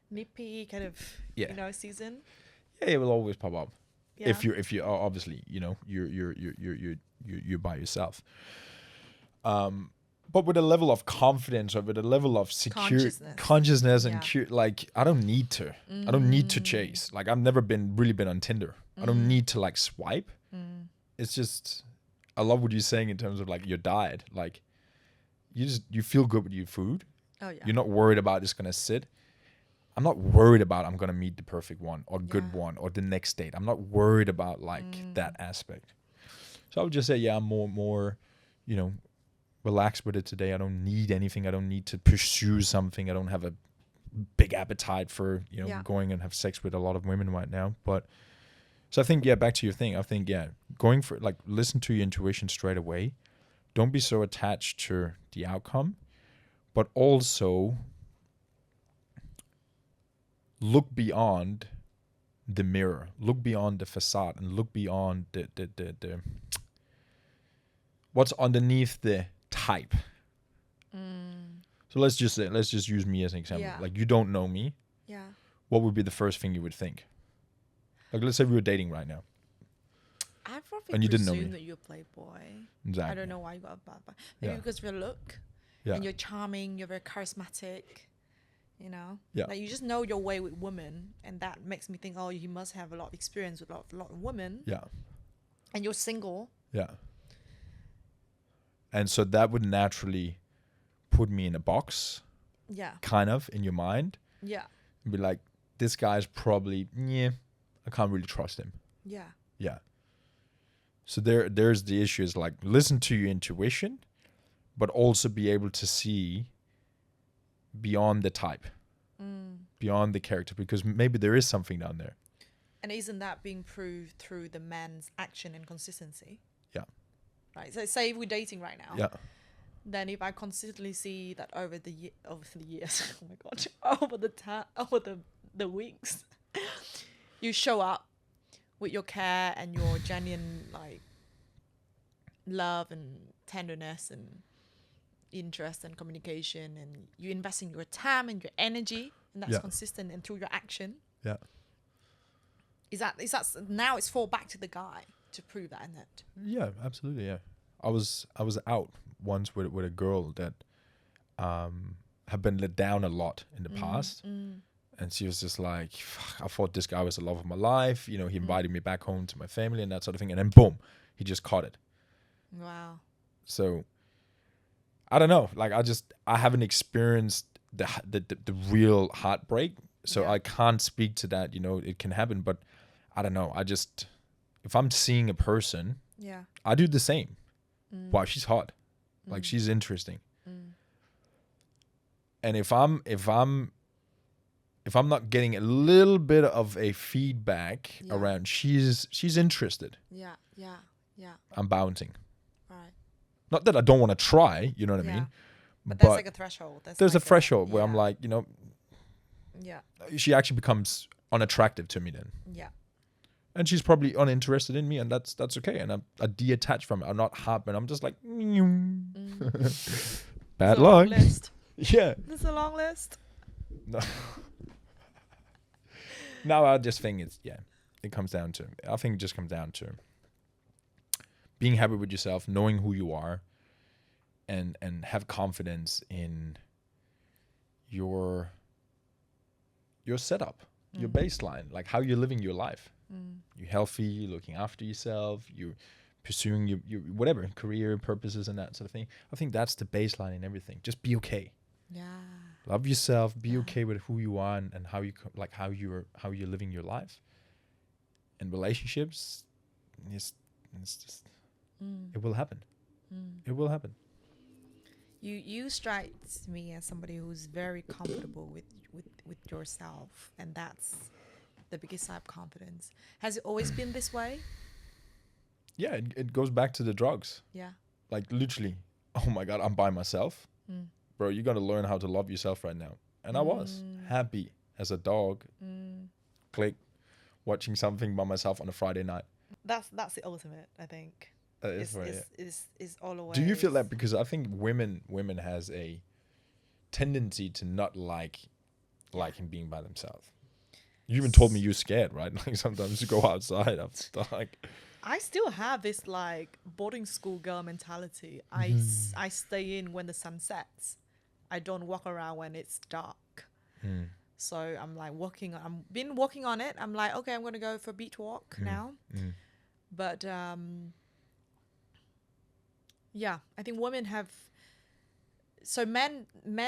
A: nippy kind of, you know, season?
B: Yeah, it will always pop up.
A: Yeah.
B: If you are, obviously, you know, you're by yourself. But with a level of confidence, or with a level of consciousness and like, I don't need to. I don't need to chase. Like, I've never really been on Tinder. I don't need to like swipe. It's just, I love what you're saying in terms of like your diet. Like, you feel good with your food.
A: Oh yeah.
B: You're not worried about it's gonna sit. I'm not worried about I'm gonna meet the perfect one or good one or the next date. I'm not worried about like that aspect. So I would just say, yeah, I'm more, you know, relaxed with it today. I don't need anything. I don't need to pursue something. I don't have a big appetite for, you know, going and have sex with a lot of women right now. But so I think, yeah, back to your thing. I think, yeah, going for, like, listen to your intuition straight away. Don't be so attached to the outcome, but also look beyond the mirror, look beyond the facade, and look beyond the what's underneath the type. So let's just use me as an example.
A: Yeah.
B: Like, you don't know me.
A: Yeah.
B: What would be the first thing you would think? Like, let's say we were dating right now.
A: I probably
B: And you didn't know
A: presume
B: me.
A: that you're a playboy.
B: Exactly.
A: I don't know why you got a bad vibe. Maybe because of your look.
B: Yeah.
A: And you're charming, you're very charismatic, you know?
B: Yeah.
A: Like, you just know your way with women, and that makes me think, oh, you must have a lot of experience with a lot of women.
B: Yeah.
A: And you're single.
B: Yeah. And so that would naturally put me in a box,
A: Yeah.
B: kind of, in your mind.
A: Yeah.
B: And be like, this guy's probably, I can't really trust him.
A: Yeah.
B: Yeah. So there's the issue is, like, listen to your intuition, but also be able to see beyond the type, beyond the character, because maybe there is something down there.
A: And isn't that being proved through the man's action and consistency?
B: Yeah.
A: Right. So say if we're dating right now.
B: Yeah.
A: Then if I consistently see that over the years, oh my god, over the weeks, you show up with your care and your genuine, like, love and tenderness and interest and communication, and you invest in your time and your energy, and that's consistent and through your action.
B: Yeah.
A: Is that now it's fall back to the guy to prove that, isn't it?
B: Yeah, absolutely. Yeah. I was out once with a girl that had been let down a lot in the past. And she was just like, fuck, I thought this guy was the love of my life. You know, he invited me back home to my family and that sort of thing. And then boom, he just caught it.
A: Wow.
B: So I don't know. Like, I haven't experienced the real heartbreak. So I can't speak to that. You know, it can happen, but I don't know. If I'm seeing a person, I do the same. Wow, she's hot. Like, she's interesting. And if I'm not getting a little bit of a feedback around she's interested.
A: Yeah.
B: I'm bouncing.
A: Right.
B: Not that I don't want to try, you know what I mean?
A: But there's like a threshold.
B: There's like a threshold where I'm like, you know, she actually becomes unattractive to me then.
A: Yeah.
B: And she's probably uninterested in me, and that's okay. And I detach from it. I'm not happy. I'm just like, bad luck. Yeah.
A: There's a long list.
B: No. No, I just think it comes down to, I think it just comes down to being happy with yourself, knowing who you are, and have confidence in your setup, your baseline, like how you're living your life. You're healthy, you're looking after yourself, you're pursuing your whatever, career purposes and that sort of thing. I think that's the baseline in everything. Just be okay.
A: Yeah.
B: Love yourself, be okay with who you are and how you're living your life. And relationships, it's just it will happen. It will happen.
A: You strike me as somebody who's very comfortable with yourself, and that's the biggest side of confidence. Has it always been this way?
B: Yeah, it goes back to the drugs.
A: Yeah.
B: Like, literally, oh my God, I'm by myself. Bro, you got to learn how to love yourself right now. And I was happy as a dog. Click, watching something by myself on a Friday night.
A: That's the ultimate, I think. Is all always.
B: Do you feel that? Because I think women has a tendency to not liking being by themselves. You even told me you're scared, right? Like, sometimes you go outside. I'm like,
A: I still have this like boarding school girl mentality. I stay in when the sun sets. I don't walk around when it's dark. So I'm like I've been working on it. I'm like, okay, I'm gonna go for a beach walk now. But yeah, I think women have. So men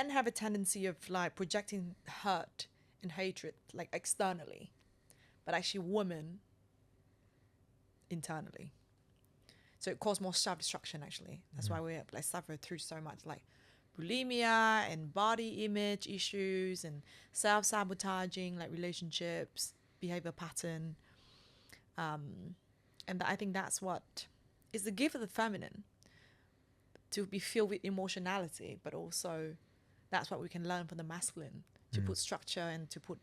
A: have a tendency of like projecting hurt and hatred like externally, but actually women internally. So it caused more self-destruction, actually. That's why we like suffer through so much like bulimia and body image issues and self-sabotaging, like relationships, behavior pattern. And I think that's what is the gift of the feminine, to be filled with emotionality, but also that's what we can learn from the masculine, to put structure and to put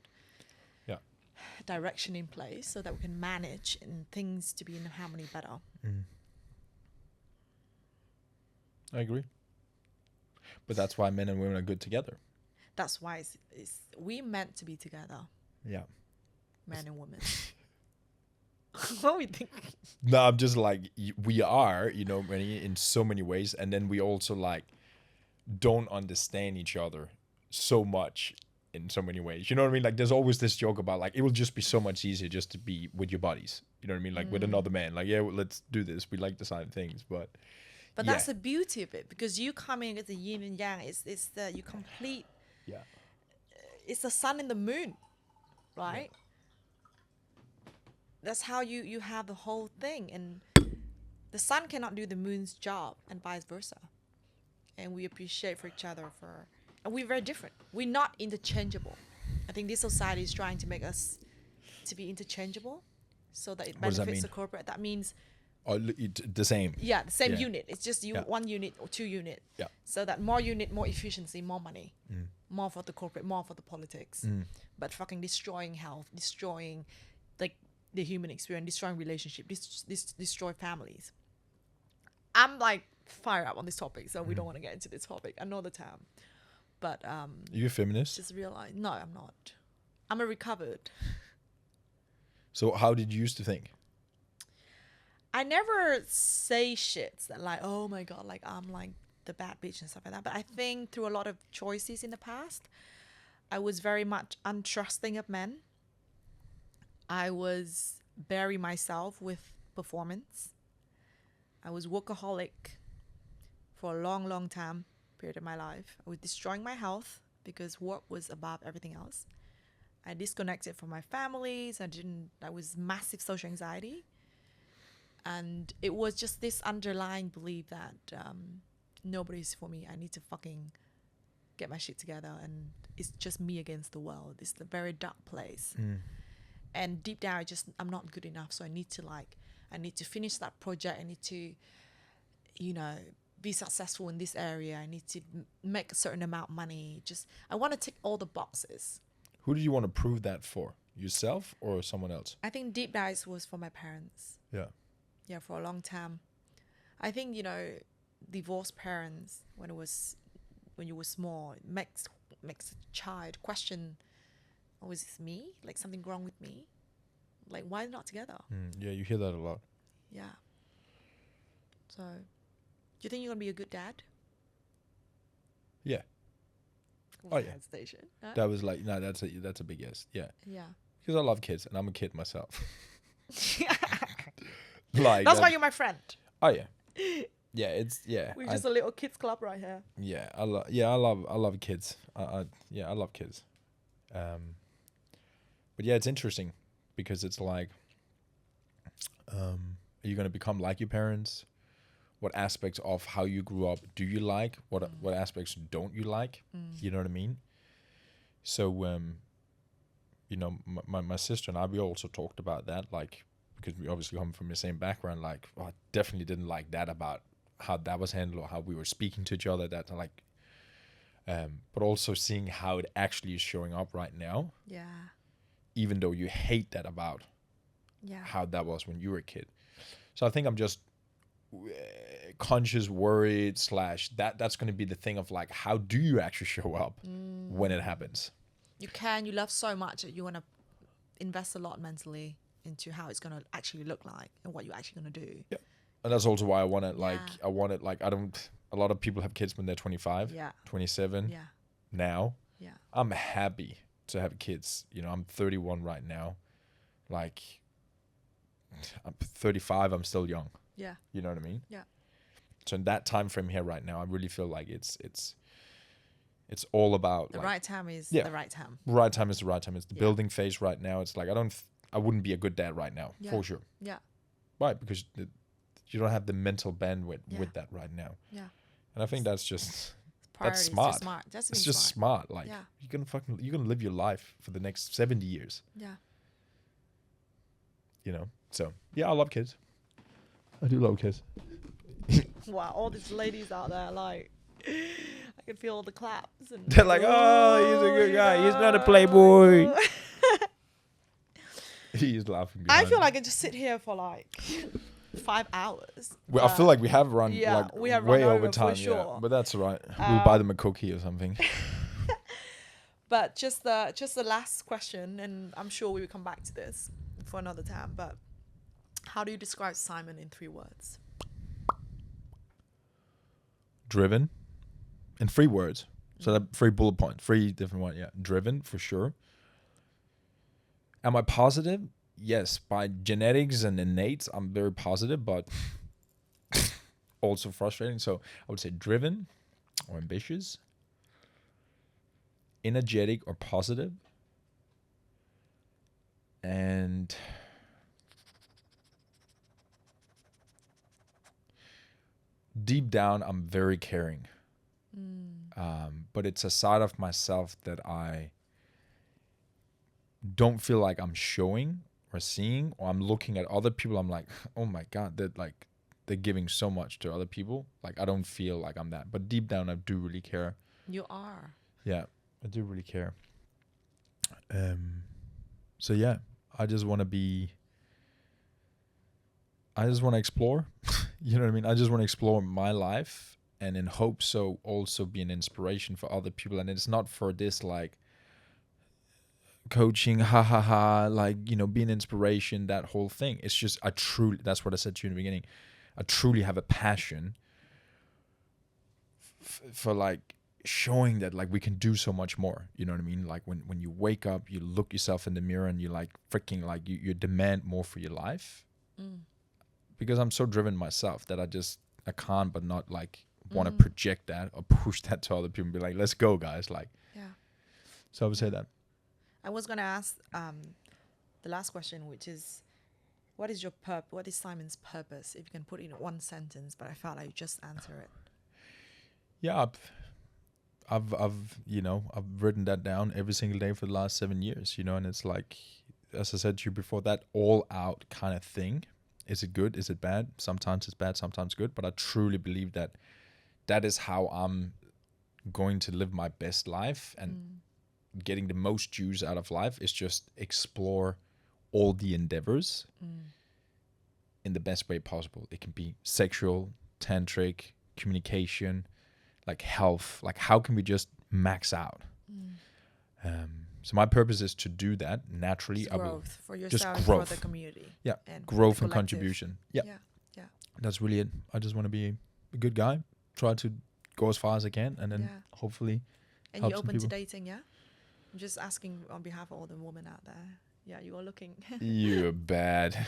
A: direction in place so that we can manage and things to be in harmony better.
B: I agree. But that's why men and women are good together.
A: That's why it's we meant to be together,
B: Yeah.
A: men and women. What do we think?
B: No, I'm just like, we are, you know, in so many ways. And then we also like don't understand each other so much in so many ways. You know what I mean? Like there's always this joke about like, it will just be so much easier just to be with your buddies. You know what I mean? Like with another man, like, yeah, well, let's do this. We like the same things, but yeah.
A: That's the beauty of it, because you come in as the yin and yang. It's the you complete.
B: Yeah.
A: It's the sun and the moon, right? That's how you have the whole thing, and the sun cannot do the moon's job, and vice versa. And we appreciate for each other and we're very different. We're not interchangeable. I think this society is trying to make us to be interchangeable, so that it benefits the corporate. That means
B: the same.
A: Yeah, the same unit. It's just one unit or two unit.
B: Yeah.
A: So that more unit, more efficiency, more money, more for the corporate, more for the politics. But fucking destroying health, destroying like the human experience, destroying relationship, destroy families. I'm like fire up on this topic, so we don't want to get into this topic another time. But
B: you a feminist?
A: just realize, no, I'm not. I'm a recovered.
B: So how did you used to think?
A: I never say shit that like, oh my God, like I'm like the bad bitch and stuff like that. But I think through a lot of choices in the past, I was very much untrusting of men. I was burying myself with performance. I was workaholic for a long, long time period of my life. I was destroying my health because work was above everything else. I disconnected from my families. I was massive social anxiety. And it was just this underlying belief that nobody's for me. I need to fucking get my shit together. And it's just me against the world. It's a very dark place. And deep down, I'm not good enough. So I need to finish that project. I need to, be successful in this area. I need to make a certain amount of money. I want to tick all the boxes.
B: Who did you want to prove that for? Yourself or someone else?
A: I think deep down it was for my parents. Yeah, for a long time. I think, divorced parents, when you were small, it makes a child question, oh, is this me? Like something wrong with me? Like, why not together?
B: Yeah, you hear that a lot.
A: Yeah. So, do you think you're going to be a good dad?
B: Yeah.
A: Oh, yeah. Station. Huh?
B: That was like, no, that's a big yes. Yeah.
A: Yeah.
B: Because I love kids and I'm a kid myself. Like
A: that's why you're my friend.
B: Oh yeah, yeah.
A: We're just a little kids club right here.
B: Yeah, I love kids. I love kids. But yeah, it's interesting because it's like, are you gonna become like your parents? What aspects of how you grew up do you like? What aspects don't you like? You know what I mean? So my sister and I, we also talked about that, like, because we obviously come from the same background, like, I definitely didn't like that about how that was handled or how we were speaking to each other, that like, but also seeing how it actually is showing up right now.
A: Yeah.
B: Even though you hate that about how that was when you were a kid. So I think I'm just conscious, worried / that's going to be the thing of like, how do you actually show up when it happens? You
A: love so much that you want to invest a lot mentally into how it's going to actually look like and what you're actually going to do. Yeah.
B: And that's also why I want it a lot of people have kids when they're 25, 27 now. Yeah. I'm happy to have kids. I'm 31 right now. Like, I'm 35, I'm still young.
A: Yeah.
B: You know what I mean?
A: Yeah.
B: So in that time frame here right now, I really feel like it's all about
A: the right time is the right time.
B: Right time is the right time. It's the building phase right now. It's like I wouldn't be a good dad right now, for sure.
A: Yeah.
B: Right, because You don't have the mental bandwidth
A: Yeah.
B: with that right now.
A: Yeah.
B: And I think that's just
A: Priorities,
B: smart.
A: Just smart. That's
B: it's
A: being
B: just
A: smart.
B: smart. Like
A: Yeah.
B: you're gonna live your life for the next 70 years.
A: Yeah.
B: You know. So yeah, I love kids. I do love kids.
A: Wow, all these ladies out there, like, I can feel all the claps. And
B: They're like, oh, he's a good guy. He's not a playboy. He's laughing.
A: I
B: Behind
A: feel
B: me.
A: like I could just sit here for like 5 hours.
B: Well, I feel like we have run
A: yeah,
B: like
A: we have
B: way
A: run
B: over
A: over for
B: time.
A: sure.
B: Yeah, but that's all right. We'll buy them a cookie or something.
A: But just the last question, and I'm sure we will come back to this for another time. But how do you describe Simon in 3 words?
B: Driven, in 3 words. So that 3 bullet points, 3 different ones. Yeah, driven for sure. Am I positive? Yes, by genetics and innate, I'm very positive, but also frustrating. So I would say driven or ambitious, energetic or positive, and deep down, I'm very caring. But it's a side of myself that I don't feel like I'm showing or seeing, or I'm looking at other people. I'm like, oh my God, they're giving so much to other people. Like, I don't feel like I'm that. But deep down, I do really care.
A: You are.
B: Yeah, I do really care. So yeah, I just want to explore. You know what I mean? I just want to explore my life, and in hope so also be an inspiration for other people. And it's not for this like coaching, like, you know, be an inspiration, that whole thing. It's just that's what I said to you in the beginning. I truly have a passion for like showing that like we can do so much more. You know what I mean? Like when you wake up, you look yourself in the mirror and you like freaking like you demand more for your life. Because I'm so driven myself that I can't but not like want to project that or push that to other people and be like, let's go guys. Like,
A: Yeah.
B: so I would say that.
A: I was going to ask the last question, which is, what is Simon's purpose? If you can put it in 1 sentence, but I felt like you just answer it.
B: Yeah, I've written that down every single day for the last 7 years, you know, and it's like, as I said to you before, that all out kind of thing. Is it good? Is it bad? Sometimes it's bad, sometimes good. But I truly believe that is how I'm going to live my best life, and getting the most juice out of life is just explore all the endeavors in the best way possible. It can be sexual, tantric, communication, like health. Like, how can we just max out? So my purpose is to do that naturally.
A: It's
B: I will
A: growth for yourself,
B: just
A: for
B: growth.
A: the community.
B: Yeah,
A: And
B: growth
A: the
B: and
A: collective.
B: contribution. Yeah.
A: Yeah.
B: That's really it. I just want to be a good guy, try to go as far as I can, and then hopefully
A: And
B: help
A: you're
B: some
A: open to
B: people.
A: dating, yeah? I'm just asking on behalf of all the women out there. Yeah, you are looking.
B: You're bad.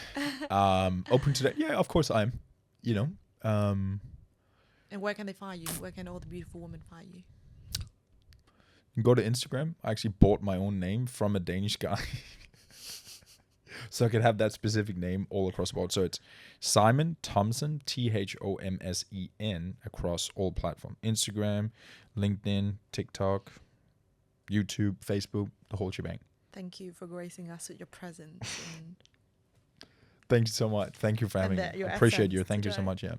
B: Open to that. Yeah, of course I am. You know.
A: And where can they find you? Where can all the beautiful women find you?
B: Go to Instagram. I actually bought my own name from a Danish guy. So I could have that specific name all across the board. So it's Simon Thomsen, Thomsen, across all platforms. Instagram, LinkedIn, TikTok, YouTube, Facebook, the whole shebang.
A: Thank you for gracing us with your presence. And
B: Thank you so much. Thank you for having me.
A: your
B: I appreciate you.
A: essence
B: Thank you so
A: today.
B: much. Yeah.